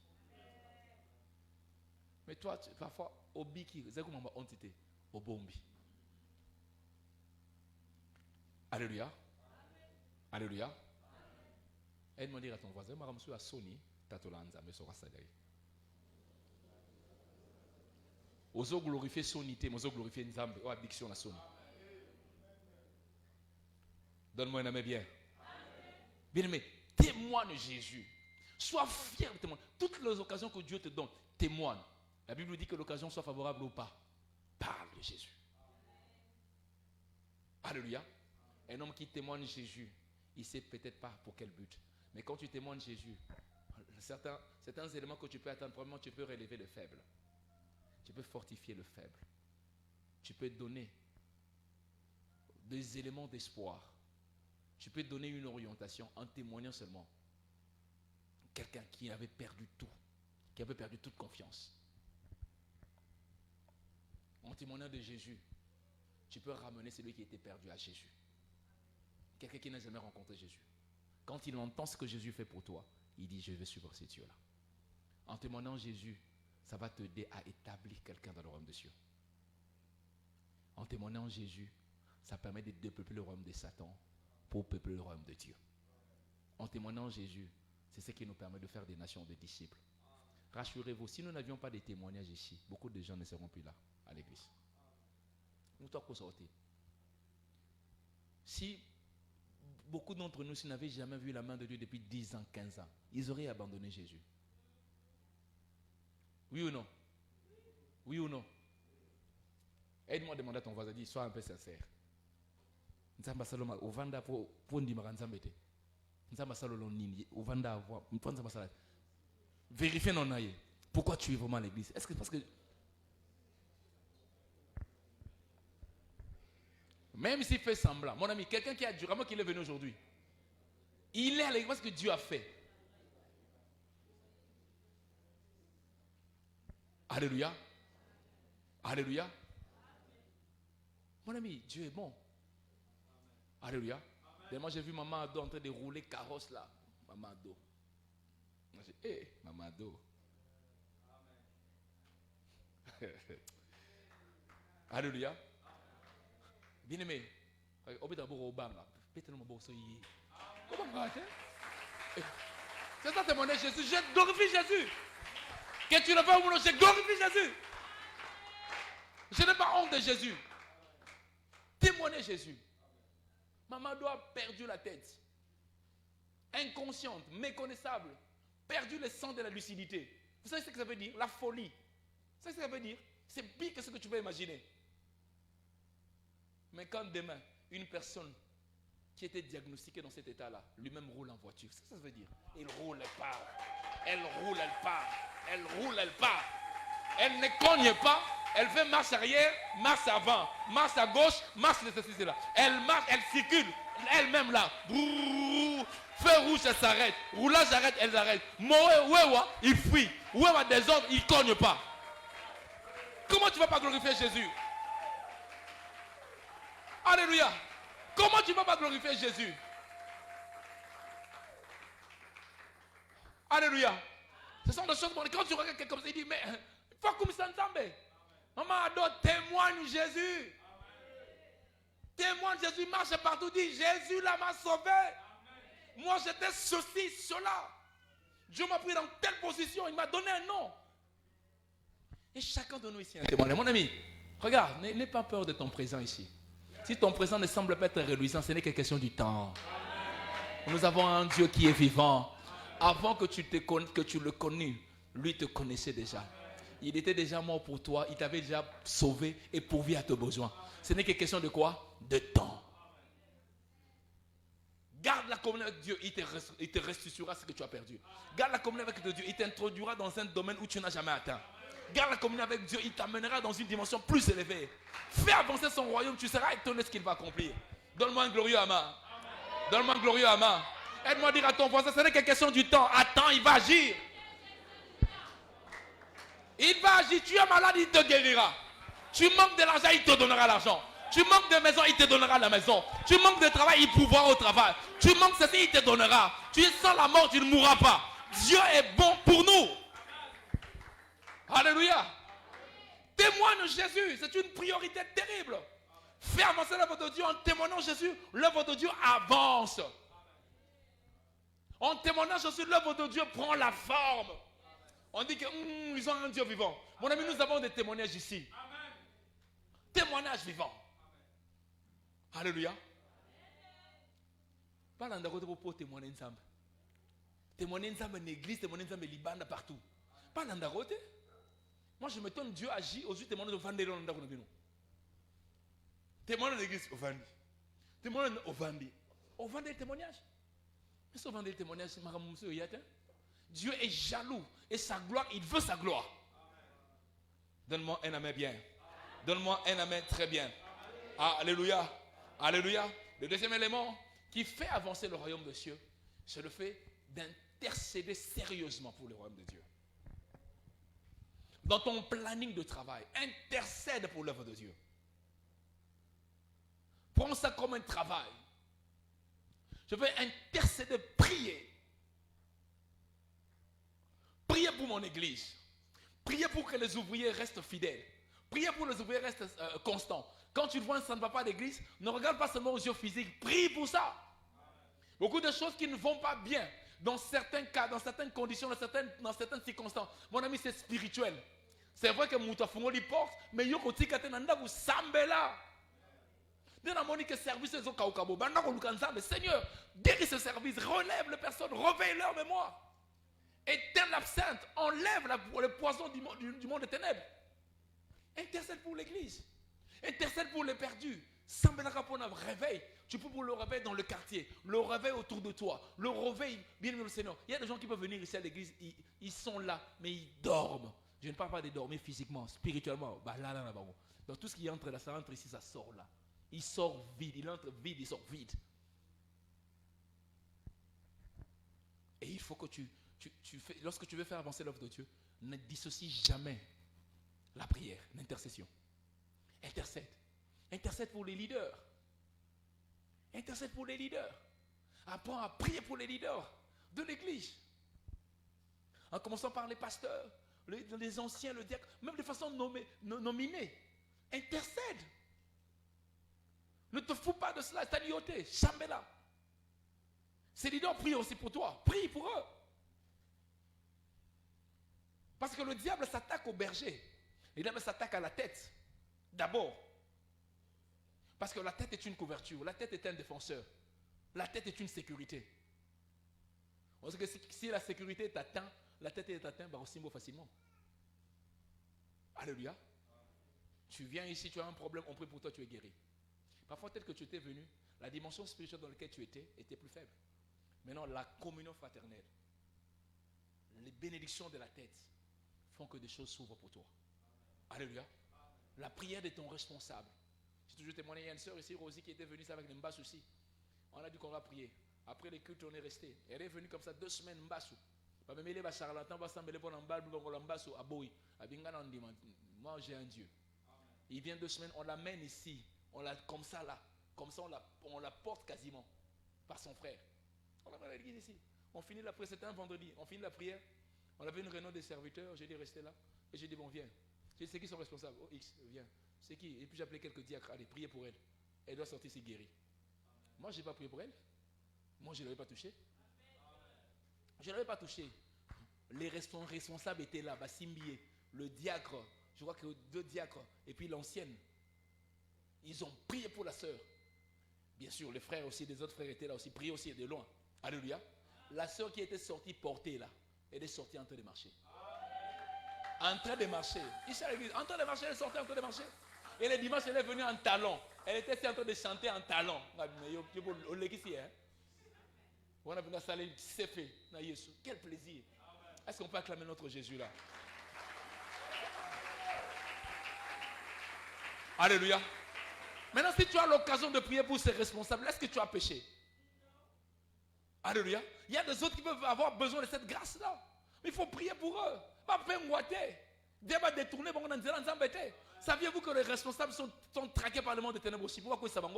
Mais toi, parfois, au biki, c'est comme ma honte était, au bombi. Alléluia. Alléluia. Aide-moi à dire à ton voisin, je suis à Sony, Tatolanza, mais ça va s'aller. Ozo glorifier sonité, ozo glorifier Nzambe, ou addiction à Sony. Donne-moi un amen bien. Bien aimé, témoigne Jésus. Sois fier de témoigner. Toutes les occasions que Dieu te donne, témoigne. La Bible dit que l'occasion soit favorable ou pas. Parle de Jésus. Alléluia. Un homme qui témoigne Jésus, il ne sait peut-être pas pour quel but. Mais quand tu témoignes Jésus, certains éléments que tu peux atteindre, premièrement, tu peux relever le faible. Tu peux fortifier le faible. Tu peux donner des éléments d'espoir. Tu peux donner une orientation en témoignant seulement. Quelqu'un qui avait perdu tout, qui avait perdu toute confiance. En témoignant de Jésus, tu peux ramener celui qui était perdu à Jésus. Quelqu'un qui n'a jamais rencontré Jésus. Quand il entend ce que Jésus fait pour toi, il dit, je vais suivre ces cieux-là. En témoignant Jésus, ça va t'aider à établir quelqu'un dans le royaume des cieux. En témoignant Jésus, ça permet de dépeupler le royaume de Satan pour peupler le royaume de Dieu. En témoignant Jésus, c'est ce qui nous permet de faire des nations de disciples. Rassurez-vous, si nous n'avions pas de témoignages ici, beaucoup de gens ne seront plus là, à l'église. Nous t'en sortir. Si beaucoup d'entre nous, s'ils n'avaient jamais vu la main de Dieu depuis 10 ans, 15 ans, ils auraient abandonné Jésus. Oui ou non? Oui ou non? Aide-moi à demander à ton voisin, dis, sois un peu sincère. Nzamba saloma ovanda pour ndimaka nzambete. Nzamba salolo nini ovanda avoir mpanza masala. Vérifie non aye. Pourquoi tu es vraiment à l'église? Est-ce que parce que même s'il fait semblant, mon ami, quelqu'un qui a du vraiment qu'il est venu aujourd'hui, il est à l'église parce que Dieu a fait. Alléluia. Alléluia. Mon ami, Dieu est bon. Alléluia. Et moi j'ai vu maman Ado en train de rouler carrosse là. Maman Ado. Moi j'ai dit, hé, maman Ado. Alléluia. Bien aimé. C'est ça témoigner Jésus. Je glorifie Jésus. Que tu le veux ou non, je glorifie Jésus. Je n'ai pas honte de Jésus. Témoigner Jésus. Maman Ado a perdu la tête. Inconsciente, méconnaissable. Perdu le sens de la lucidité. Vous savez ce que ça veut dire? La folie. Vous savez ce que ça veut dire? C'est pire que ce que tu peux imaginer. Mais quand demain, une personne qui était diagnostiquée dans cet état-là, lui-même roule en voiture, c'est ce que ça veut dire. Il roule, elle part. Elle roule, elle part. Elle roule, elle part. Elle ne cogne pas. Elle fait marche arrière, marche avant, marche à gauche, marche de ceci, là. Elle marche, elle circule, elle-même là. Brrr, feu rouge, elle s'arrête. Roulage arrête, elle s'arrête. Moé, il fuit. Ouéwa des autres, il ne cogne pas. Comment tu ne vas pas glorifier Jésus? Alléluia. Comment tu ne vas pas glorifier Jésus? Alléluia. Ce sont des choses, quand tu regardes quelqu'un comme ça, il dit, mais il faut comme ça ensemble. Maman Ado témoigne Jésus. Témoigne Jésus, marche partout, dit Jésus là m'a sauvé. Moi j'étais ceci, cela. Dieu m'a pris dans telle position, il m'a donné un nom. Et chacun de nous ici a un témoignage. Mon ami, regarde, n'aie pas peur de ton présent ici. Si ton présent ne semble pas être réjouissant, ce n'est que question du temps. Nous avons un Dieu qui est vivant. Avant que tu le connais, lui te connaissait déjà. Il était déjà mort pour toi, il t'avait déjà sauvé et pourvu à tes besoins. Ce n'est que question de quoi? De temps. Garde la communion avec Dieu, il te restituera ce que tu as perdu. Garde la communion avec Dieu, il t'introduira dans un domaine où tu n'as jamais atteint. Garde la communion avec Dieu, il t'amènera dans une dimension plus élevée. Fais avancer son royaume, tu seras étonné de ce qu'il va accomplir. Donne-moi un glorieux amen. Donne-moi un glorieux amen. Aide-moi à dire à ton voisin, ce n'est que question du temps. Attends, il va agir. Il va agir. Tu es malade, il te guérira. Tu manques de l'argent, il te donnera l'argent. Tu manques de maison, il te donnera la maison. Tu manques de travail, il pourvoira au travail. Tu manques ceci, il te donnera. Tu es sans la mort, tu ne mourras pas. Dieu est bon pour nous. Alléluia. Témoigne Jésus, c'est une priorité terrible. Fais avancer l'œuvre de Dieu en témoignant Jésus. L'œuvre de Dieu avance. En témoignant Jésus, l'œuvre de Dieu prend la forme. On dit qu'ils ont un Dieu vivant. Mon ami, nous avons des témoignages ici. Amen. Témoignages vivants. Amen. Alléluia. Pas l'endroit pour témoigner ensemble. Témoigner ensemble en église, témoigner ensemble en Liban, partout. Pas l'endroit. Moi, je m'étonne, Dieu agit aux yeux témoigner de Vendée dans l'endroit. Témoigner en église, au Vendée. Témoignage au Vandi. Au Vandi le témoignage. Mais ce Vandi le témoignage, Dieu est jaloux. Et sa gloire, il veut sa gloire. Donne-moi un amen bien. Donne-moi un amen très bien. Alléluia. Alléluia. Le deuxième élément qui fait avancer le royaume de Dieu, c'est le fait d'intercéder sérieusement pour le royaume de Dieu. Dans ton planning de travail, intercède pour l'œuvre de Dieu. Prends ça comme un travail. Je vais intercéder, prier. Priez pour mon église. Priez pour que les ouvriers restent fidèles. Priez pour que les ouvriers restent constants. Quand tu vois que ça ne va pas à l'église, ne regarde pas seulement aux yeux physiques. Prie pour ça. Beaucoup de choses qui ne vont pas bien, dans certains cas, dans certaines conditions, dans certaines circonstances. Mon ami, c'est spirituel. C'est vrai que Moutafongo lui porte, mais Yoko Tika Tenanda vous sambela. Seigneur, guéris ce service, relève les personnes, réveille leur mémoire. Éteins l'absinthe, enlève le poison du monde des ténèbres. Intercède pour l'église. Intercède pour les perdus. Réveil. Tu peux pour le réveil dans le quartier, le réveil autour de toi, le réveil, bien aimé le Seigneur. Il y a des gens qui peuvent venir ici à l'église, ils sont là, mais ils dorment. Je ne parle pas de dormir physiquement, spirituellement. Donc tout ce qui entre là, ça rentre ici, ça sort là. Il sort vide, il entre vide, il sort vide. Et il faut que lorsque tu veux faire avancer l'œuvre de Dieu, ne dissocie jamais la prière, l'intercession. Intercède. Intercède pour les leaders. Intercède pour les leaders. Apprends à prier pour les leaders de l'église. En commençant par les pasteurs, les anciens, le diacre, même de façon nominée. Intercède. Ne te fous pas de cela, t'alioter, chambela. Ces leaders prient aussi pour toi. Prie pour eux. Parce que le diable s'attaque au berger. Le diable s'attaque à la tête. D'abord. Parce que la tête est une couverture. La tête est un défenseur. La tête est une sécurité. Parce que si la sécurité t'atteint, la tête est atteinte aussi facilement. Alléluia. Tu viens ici, tu as un problème, on prie pour toi, tu es guéri. Parfois, peut-être que tu étais venu, la dimension spirituelle dans laquelle tu étais était plus faible. Maintenant, la communion fraternelle, les bénédictions de la tête font que des choses s'ouvrent pour toi. Alléluia. La prière de ton responsable. J'ai toujours témoigné, il y a une soeur ici, Rosie, qui était venue avec les mbas aussi. On a dit qu'on va prier. Après les cultes, on est resté. Elle est venue comme ça 2 semaines mbassou. Moi, j'ai un Dieu. Il vient 2 semaines, on l'amène ici. On l'a comme ça là. Comme ça, on la porte quasiment par son frère. On l'amène à l'église ici. On finit la prière, c'était un vendredi. On finit la prière. On avait une réunion des serviteurs. J'ai dit, restez là. Et j'ai dit, bon, viens. J'ai dit, c'est qui sont responsables? Oh, X, viens. C'est qui? Et puis j'ai appelé quelques diacres. Allez, priez pour elle. Elle doit sortir ici guérie. Moi, je n'ai pas prié pour elle. Moi, je ne l'avais pas touché. Je ne l'avais pas touché. Les responsables étaient là. Bassimbié, le diacre, je crois que 2 diacres, et puis l'ancienne. Ils ont prié pour la sœur. Bien sûr, les frères aussi, les autres frères étaient là aussi, priaient aussi de loin. Alléluia. La sœur qui était sortie portée là, elle est sortie en train de marcher. En train de marcher. Ici à l'église, en train de marcher, elle est sortie en train de marcher. Et le dimanche, elle est venue en talons. Elle était en train de chanter en talons. On a venu à saler, c'est fait. Quel plaisir. Est-ce qu'on peut acclamer notre Jésus là? Alléluia. Maintenant, si tu as l'occasion de prier pour ces responsables, est-ce que tu as péché? Alléluia. Il y a des autres qui peuvent avoir besoin de cette grâce-là. Mais il faut prier pour eux. Pas faire moiter. Dieu va détourner. Saviez-vous que les responsables sont traqués par le monde des ténèbres aussi? Pourquoi ça va?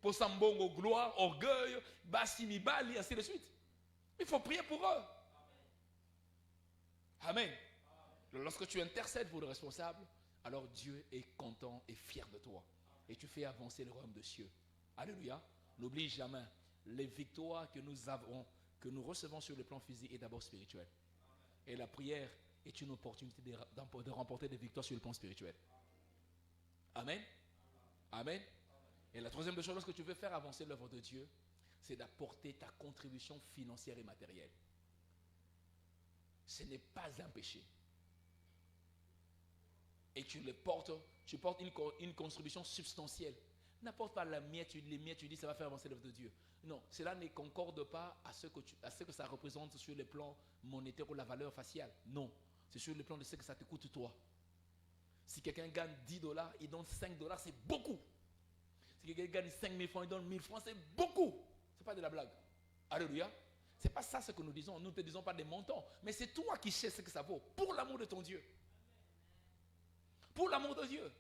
Pour Sambongo, gloire, orgueil, Bassimi Bali, ainsi de suite. Il faut prier pour eux. Amen. Lorsque tu intercèdes pour le responsable, alors Dieu est content et fier de toi. Et tu fais avancer le royaume de cieux. Alléluia. N'oublie jamais, les victoires que nous avons, que nous recevons sur le plan physique est d'abord spirituel. Et la prière est une opportunité de remporter des victoires sur le plan spirituel. Amen. Amen. Et la troisième chose, lorsque tu veux faire avancer l'œuvre de Dieu, c'est d'apporter ta contribution financière et matérielle. Ce n'est pas un péché. Et tu portes une contribution substantielle. N'apporte pas les miettes, tu dis ça va faire avancer l'œuvre de Dieu. Non, cela ne concorde pas à ce que ça représente sur le plan monétaire ou la valeur faciale. Non, c'est sur le plan de ce que ça te coûte toi. Si quelqu'un gagne $10, il donne $5, c'est beaucoup. Si quelqu'un gagne 5 000 francs, il donne 1 000 francs, c'est beaucoup. Ce n'est pas de la blague. Alléluia. Ce n'est pas ça ce que nous disons. Nous ne te disons pas des montants. Mais c'est toi qui sais ce que ça vaut. Pour l'amour de ton Dieu. Pour l'amour de Dieu.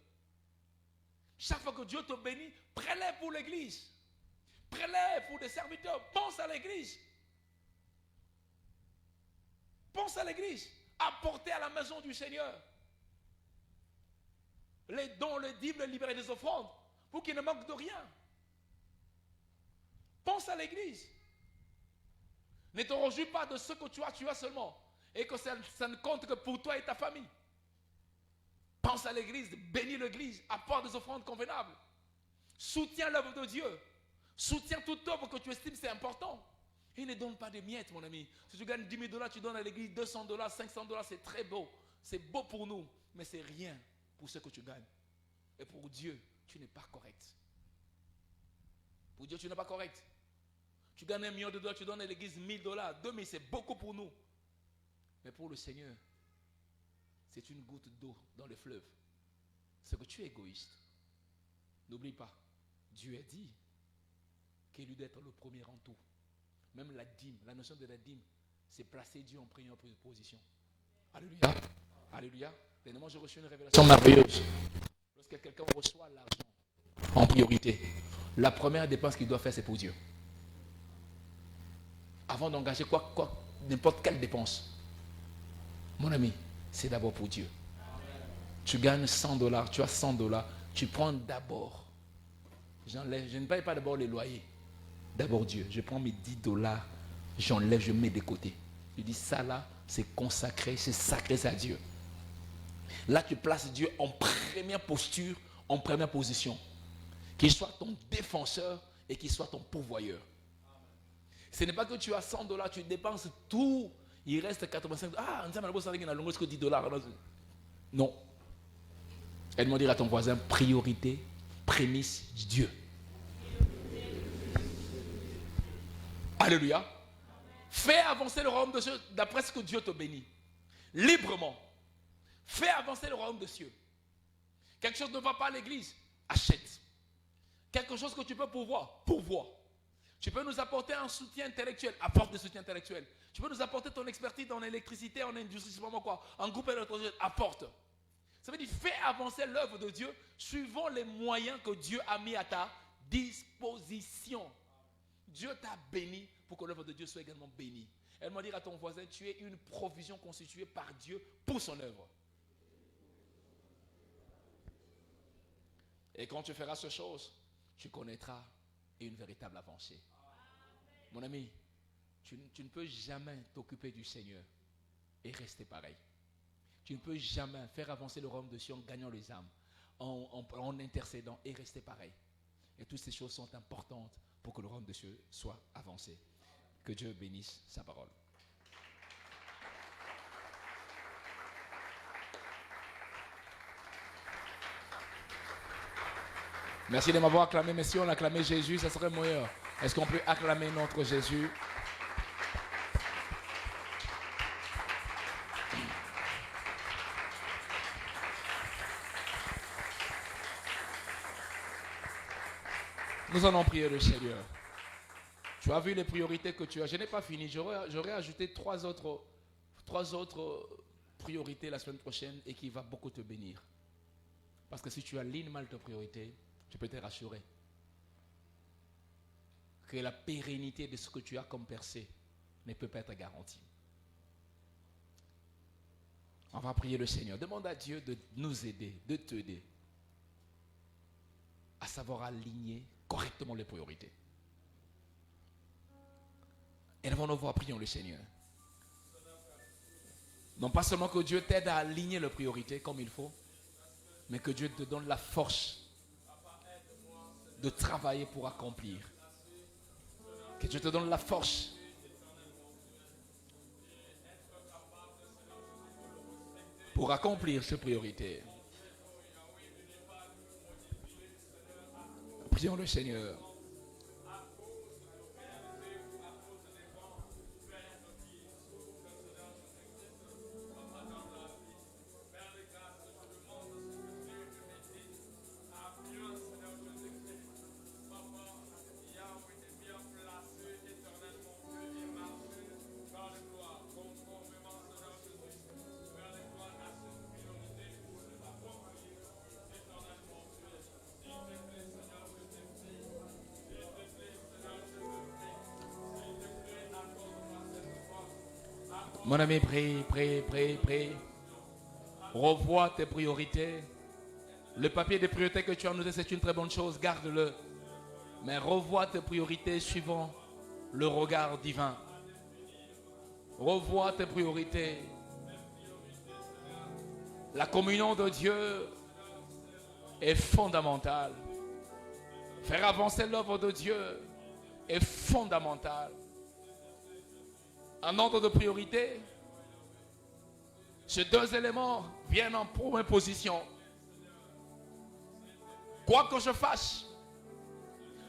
Chaque fois que Dieu te bénit, prélève pour l'église. Prélève pour des serviteurs. Pense à l'église. Pense à l'église. Apportez à la maison du Seigneur les dons, les dîmes, les libérés des offrandes, pour qu'il ne manque de rien. Pense à l'église. Ne te réjouis pas de ce que tu as seulement, et que ça ne compte que pour toi et ta famille. Pense à l'église, bénis l'église, apporte des offrandes convenables. Soutiens l'œuvre de Dieu. Soutiens toute œuvre que tu estimes c'est important. Et ne donne pas de miettes, mon ami. Si tu gagnes 10 000 $, tu donnes à l'église $200, $500, c'est très beau. C'est beau pour nous, mais c'est rien pour ce que tu gagnes. Et pour Dieu, tu n'es pas correct. Pour Dieu, tu n'es pas correct. Tu gagnes $1 million, tu donnes à l'église $1 000, 2 000, c'est beaucoup pour nous. Mais pour le Seigneur, c'est une goutte d'eau dans le fleuve. C'est que tu es égoïste. N'oublie pas, Dieu a dit qu'il lui doit être le premier en tout. Même la dîme, la notion de la dîme, c'est placer Dieu en première position. Alléluia. Alléluia. Dernièrement, j'ai reçu une révélation merveilleuse. Lorsque quelqu'un reçoit l'argent en priorité, la première dépense qu'il doit faire, c'est pour Dieu. Avant d'engager n'importe quelle dépense, mon ami, c'est d'abord pour Dieu. Tu gagnes $100, tu as $100, tu prends d'abord. Je ne paye pas d'abord les loyers. D'abord Dieu. Je prends mes $10, j'enlève, je mets de côté. Je dis ça là, c'est consacré, c'est sacré, c'est à Dieu. Là, tu places Dieu en première posture, en première position. Qu'il soit ton défenseur et qu'il soit ton pourvoyeur. Ce n'est pas que tu as $100, tu dépenses tout, il reste 85 $. Ah, on a que $10. Non. Aide-moi à dire à ton voisin, priorité, prémisse, Dieu. Alléluia. Fais avancer le royaume de Dieu d'après ce que Dieu te bénit. Librement. Fais avancer le royaume de Dieu. Quelque chose ne va pas à l'église, achète. Quelque chose que tu peux pourvoir. Tu peux nous apporter un soutien intellectuel, apporte des soutiens intellectuels. Tu peux nous apporter ton expertise en électricité, en industrie, en groupe électrogène, apporte. Ça veut dire, fais avancer l'œuvre de Dieu suivant les moyens que Dieu a mis à ta disposition. Dieu t'a béni pour que l'œuvre de Dieu soit également bénie. Elle m'a dit à ton voisin, tu es une provision constituée par Dieu pour son œuvre. Et quand tu feras ces choses, tu connaîtras une véritable avancée. Mon ami, tu ne peux jamais t'occuper du Seigneur et rester pareil. Tu ne peux jamais faire avancer le royaume de Dieu en gagnant les âmes, en intercédant et rester pareil. Et toutes ces choses sont importantes pour que le royaume de Dieu soit avancé. Que Dieu bénisse sa parole. Merci de m'avoir acclamé, messieurs. On a acclamé Jésus, ça serait meilleur. Est-ce qu'on peut acclamer notre Jésus? Nous allons prier le Seigneur. Tu as vu les priorités que tu as. Je n'ai pas fini. J'aurais ajouté trois autres priorités la semaine prochaine et qui va beaucoup te bénir. Parce que si tu alignes mal tes priorités, tu peux te rassurer que la pérennité de ce que tu as comme percée ne peut pas être garantie. On va prier le Seigneur. Demande à Dieu de nous aider, de t'aider à savoir aligner correctement les priorités. Et nous allons voir, prions le Seigneur. Non pas seulement que Dieu t'aide à aligner les priorités comme il faut, mais que Dieu te donne la force de travailler pour accomplir. Que Dieu te donne la force pour accomplir ces priorités. Prions le Seigneur. Mon ami, prie, prie, prie, prie. Revois tes priorités. Le papier des priorités que tu as noté, c'est une très bonne chose, garde-le. Mais revois tes priorités suivant le regard divin. Revois tes priorités. La communion de Dieu est fondamentale. Faire avancer l'œuvre de Dieu est fondamental. En ordre de priorité, ces deux éléments viennent en première position. Quoi que je fasse,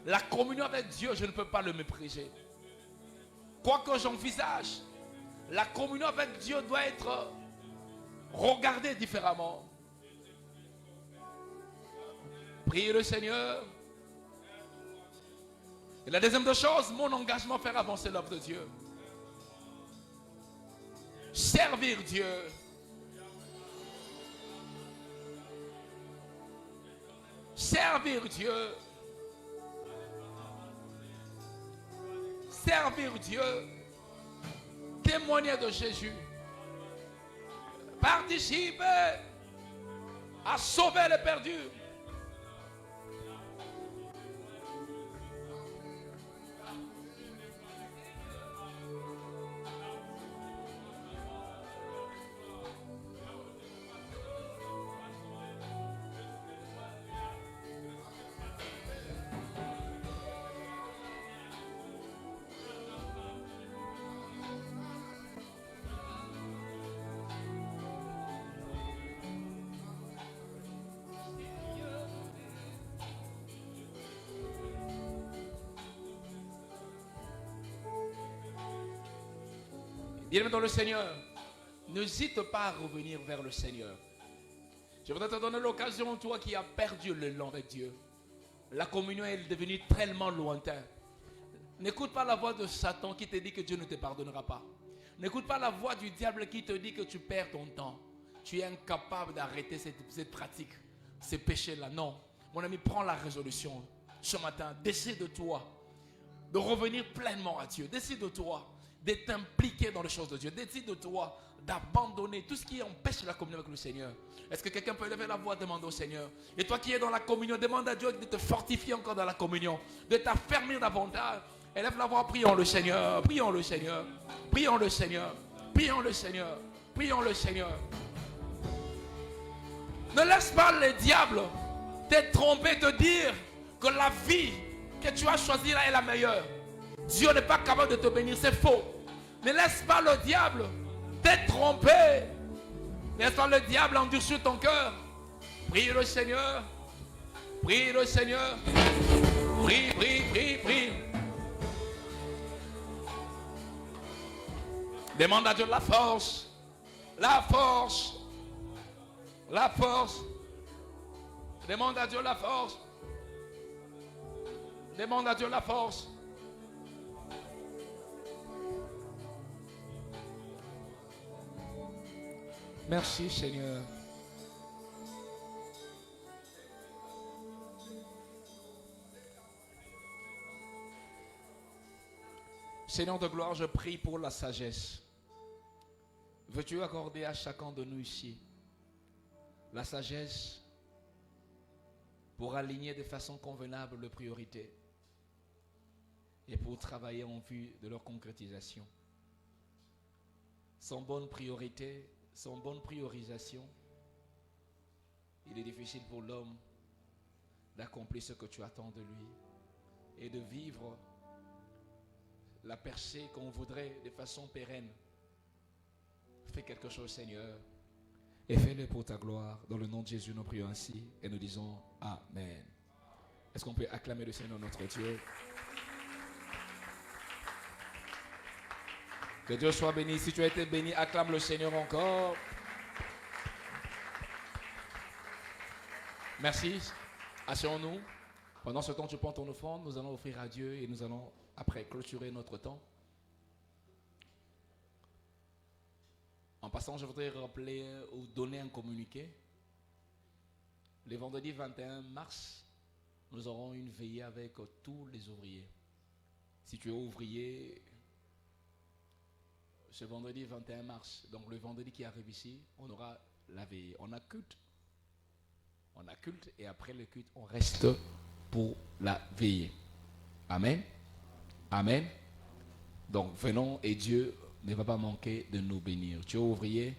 la communion avec Dieu, je ne peux pas le mépriser. Quoi que j'envisage, la communion avec Dieu doit être regardée différemment. Priez le Seigneur. Et la deuxième des choses, mon engagement à faire avancer l'œuvre de Dieu. Servir Dieu. Servir Dieu. Servir Dieu. Témoigner de Jésus. Participer à sauver les perdus. Bien-aimé dans le Seigneur, n'hésite pas à revenir vers le Seigneur. Je voudrais te donner l'occasion, toi qui as perdu le l'élan avec Dieu. La communion est devenue tellement lointaine. N'écoute pas la voix de Satan qui te dit que Dieu ne te pardonnera pas. N'écoute pas la voix du diable qui te dit que tu perds ton temps. Tu es incapable d'arrêter cette pratique, ces péchés-là. Non, mon ami, prends la résolution ce matin. Décide-toi de revenir pleinement à Dieu. Décide-toi de t'impliquer dans les choses de Dieu. Décide-toi d'abandonner tout ce qui empêche la communion avec le Seigneur. Est-ce que quelqu'un peut lever la voix, demander au Seigneur? Et toi qui es dans la communion, demande à Dieu de te fortifier encore dans la communion, de t'affermir davantage. Élève la voix, prions le Seigneur, prions le Seigneur, prions le Seigneur, prions le Seigneur, prions le Seigneur. Ne laisse pas le diable te tromper, te dire que la vie que tu as choisie là est la meilleure. Dieu n'est pas capable de te bénir, c'est faux. Ne laisse pas le diable te tromper. Ne laisse pas le diable endurcir ton cœur. Prie le Seigneur. Prie le Seigneur. Prie, prie, prie, prie. Demande à Dieu la force. La force. La force. Demande à Dieu la force. Demande à Dieu la force. Merci Seigneur. Seigneur de gloire, je prie pour la sagesse. Veux-tu accorder à chacun de nous ici la sagesse pour aligner de façon convenable les priorités et pour travailler en vue de leur concrétisation. Sans bonne priorité, sans bonne priorisation, il est difficile pour l'homme d'accomplir ce que tu attends de lui et de vivre la percée qu'on voudrait de façon pérenne. Fais quelque chose, Seigneur, et fais-le pour ta gloire. Dans le nom de Jésus, nous prions ainsi et nous disons Amen. Est-ce qu'on peut acclamer le Seigneur notre Dieu? Que Dieu soit béni. Si tu as été béni, acclame le Seigneur encore. Merci. Asseyons-nous. Pendant ce temps, tu prends ton offrande. Nous allons offrir à Dieu et nous allons après clôturer notre temps. En passant, je voudrais rappeler ou donner un communiqué. Le vendredi 21 mars, nous aurons une veillée avec tous les ouvriers. Si tu es ouvrier, ce vendredi 21 mars, donc le vendredi qui arrive ici, on aura la veillée. On a culte. On a culte et après le culte, on reste pour la veillée. Amen. Amen. Donc venons et Dieu ne va pas manquer de nous bénir. Tu es ouvrier,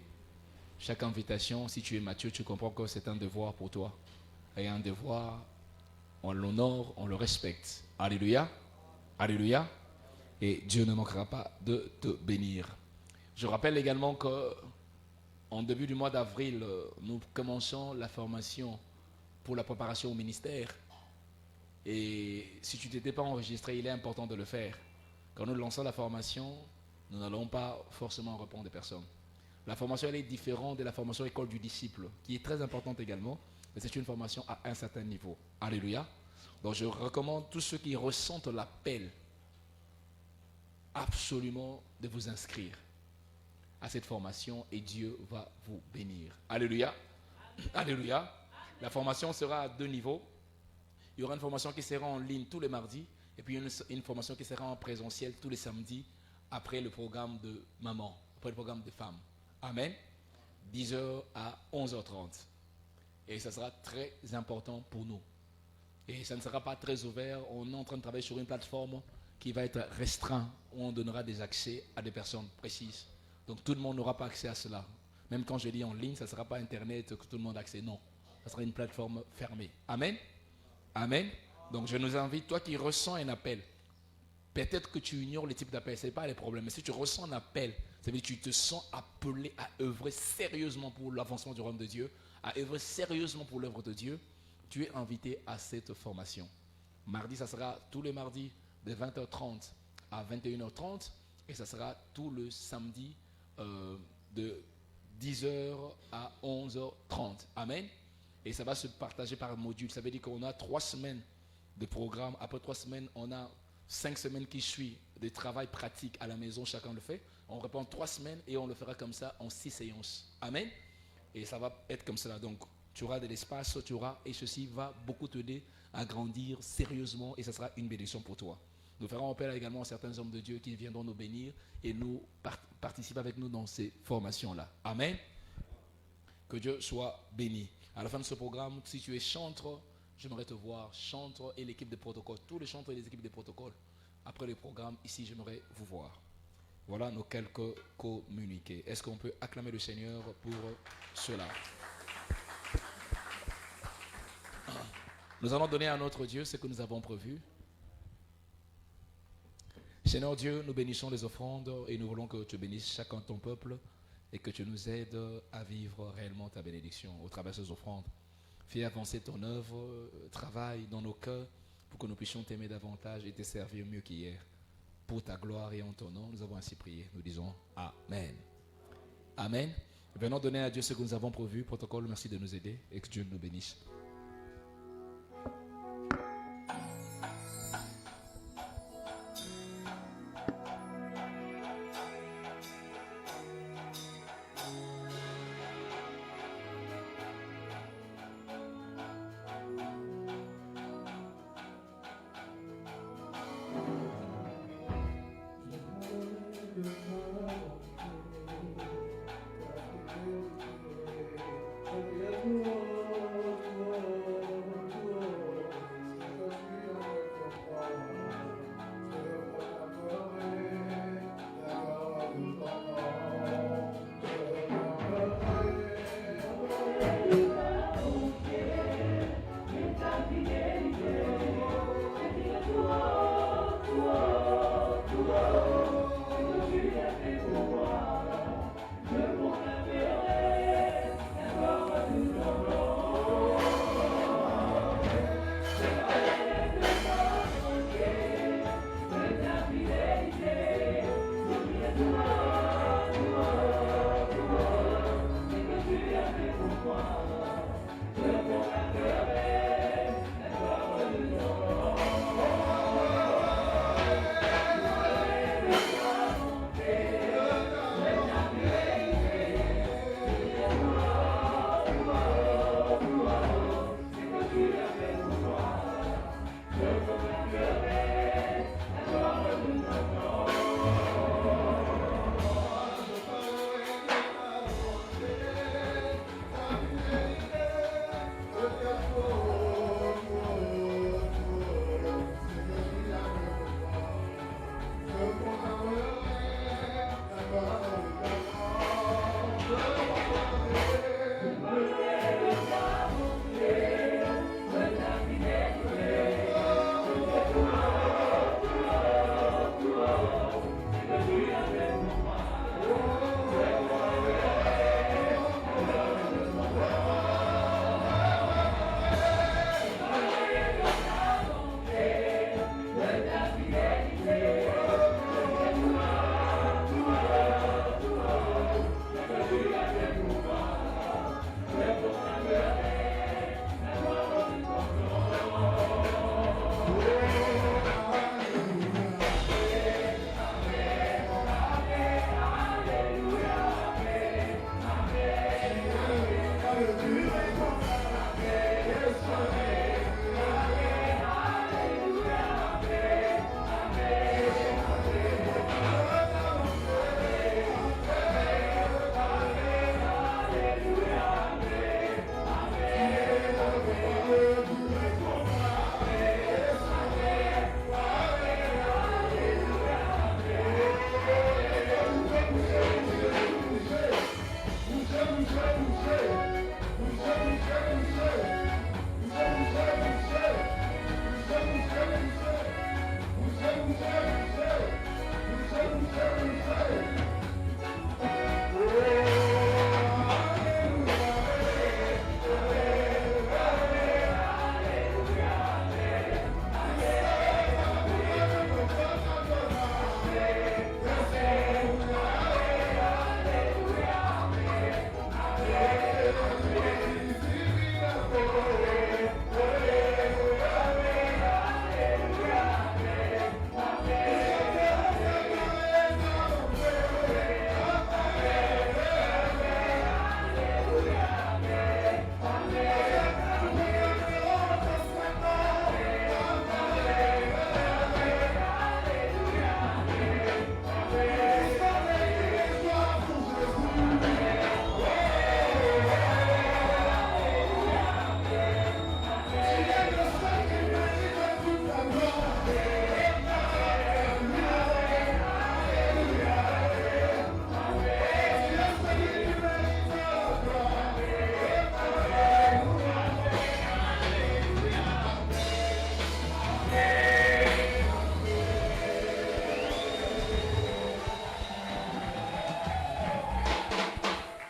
chaque invitation, si tu es mature, tu comprends que c'est un devoir pour toi. Et un devoir, on l'honore, on le respecte. Alléluia. Alléluia. Et Dieu ne manquera pas de te bénir. Je rappelle également qu'en début du mois d'avril, nous commençons la formation pour la préparation au ministère. Et si tu ne t'étais pas enregistré, il est important de le faire. Quand nous lançons la formation, nous n'allons pas forcément répondre des personnes. La formation, elle est différente de la formation école du disciple, qui est très importante également, mais c'est une formation à un certain niveau. Alléluia. Donc je recommande tous ceux qui ressentent l'appel absolument de vous inscrire à cette formation et Dieu va vous bénir. Alléluia. Alléluia. La formation sera à 2 niveaux. Il y aura une formation qui sera en ligne tous les mardis et puis une formation qui sera en présentiel tous les samedis après le programme de maman, après le programme de femmes. Amen. 10h à 11h30. Et ça sera très important pour nous. Et ça ne sera pas très ouvert. On est en train de travailler sur une plateforme qui va être restreinte, où on donnera des accès à des personnes précises. Donc tout le monde n'aura pas accès à cela. Même quand je dis en ligne, ça ne sera pas Internet que tout le monde a accès. Non, ça sera une plateforme fermée. Amen. Amen. Donc je nous invite, toi qui ressens un appel, peut-être que tu ignores le type d'appel, ce n'est pas les problèmes, mais si tu ressens un appel, ça veut dire que tu te sens appelé à œuvrer sérieusement pour l'avancement du royaume de Dieu, à œuvrer sérieusement pour l'œuvre de Dieu, tu es invité à cette formation. Mardi, ça sera tous les mardis de 20h30 à 21h30 et ça sera tout le samedi de 10h à 11h30. Amen. Et ça va se partager par module. Ça veut dire qu'on a 3 semaines de programme. Après 3 semaines, on a 5 semaines qui suivent de travail pratique à la maison. Chacun le fait. On reprend 3 semaines et on le fera comme ça en 6 séances. Amen. Et ça va être comme cela. Donc, tu auras de l'espace, et ceci va beaucoup t'aider à grandir sérieusement et ça sera une bénédiction pour toi. Nous ferons appel également à certains hommes de Dieu qui viendront nous bénir et nous participer avec nous dans ces formations-là. Amen. Que Dieu soit béni. À la fin de ce programme, si tu es chantre, j'aimerais te voir, chantre et l'équipe de protocole, tous les chantres et les équipes de protocole. Après le programme, ici, j'aimerais vous voir. Voilà nos quelques communiqués. Est-ce qu'on peut acclamer le Seigneur pour cela? Nous allons donner à notre Dieu ce que nous avons prévu. Seigneur Dieu, nous bénissons les offrandes et nous voulons que tu bénisses chacun de ton peuple et que tu nous aides à vivre réellement ta bénédiction au travers de ces offrandes. Fais avancer ton œuvre, travaille dans nos cœurs pour que nous puissions t'aimer davantage et te servir mieux qu'hier. Pour ta gloire et en ton nom, nous avons ainsi prié. Nous disons Amen. Amen. Venons donner à Dieu ce que nous avons prévu. Protocole, merci de nous aider et que Dieu nous bénisse.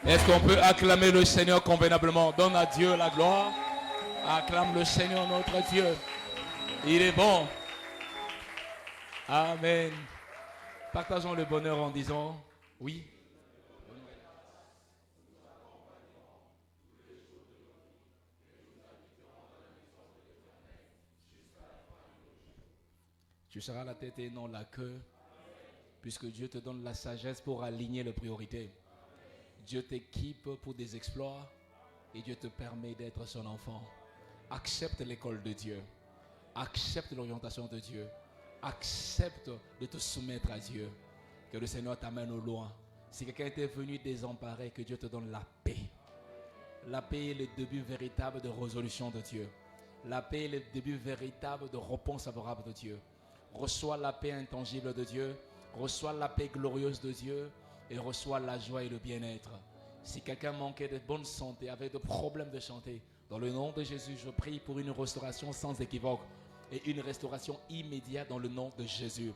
Est-ce qu'on peut acclamer le Seigneur convenablement? Donne à Dieu la gloire. Acclame le Seigneur notre Dieu. Il est bon. Amen. Partageons le bonheur en disant oui. Tu seras la tête et non la queue, puisque Dieu te donne la sagesse pour aligner les priorités. Dieu t'équipe pour des exploits et Dieu te permet d'être son enfant. Accepte l'école de Dieu. Accepte l'orientation de Dieu. Accepte de te soumettre à Dieu. Que le Seigneur t'amène au loin. Si quelqu'un était venu désemparé, que Dieu te donne la paix. La paix est le début véritable de résolution de Dieu. La paix est le début véritable de réponse favorable de Dieu. Reçois la paix intangible de Dieu. Reçois la paix glorieuse de Dieu. Et reçois la joie et le bien-être. Si quelqu'un manquait de bonne santé, avait de problèmes de santé, dans le nom de Jésus, je prie pour une restauration sans équivoque et une restauration immédiate dans le nom de Jésus.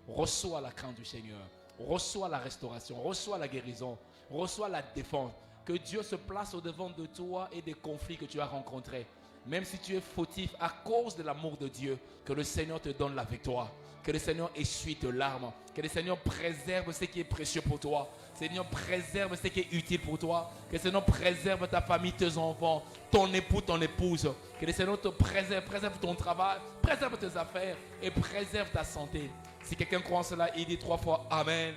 Reçois la crainte du Seigneur. Reçois la restauration. Reçois la guérison. Reçois la défense. Que Dieu se place au devant de toi et des conflits que tu as rencontrés. Même si tu es fautif à cause de l'amour de Dieu, que le Seigneur te donne la victoire. Que le Seigneur essuie tes larmes. Que le Seigneur préserve ce qui est précieux pour toi. Que le Seigneur préserve ce qui est utile pour toi. Que le Seigneur préserve ta famille, tes enfants, ton époux, ton épouse. Que le Seigneur te préserve ton travail, préserve tes affaires et préserve ta santé. Si quelqu'un croit en cela, il dit 3 fois Amen.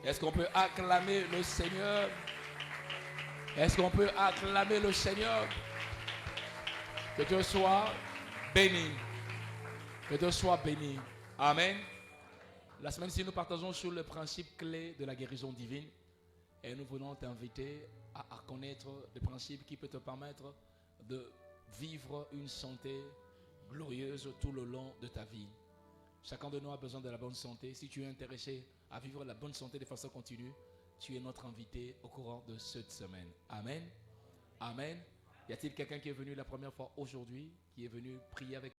Est-ce qu'on peut acclamer le Seigneur? Est-ce qu'on peut acclamer le Seigneur? Que Dieu soit béni. Que Dieu soit béni. Amen. La semaine-ci, nous partageons sur le principe clé de la guérison divine. Et nous voulons t'inviter à connaître le principe qui peut te permettre de vivre une santé glorieuse tout le long de ta vie. Chacun de nous a besoin de la bonne santé. Si tu es intéressé à vivre la bonne santé de façon continue, tu es notre invité au courant de cette semaine. Amen. Amen. Y a-t-il quelqu'un qui est venu la première fois aujourd'hui, qui est venu prier avec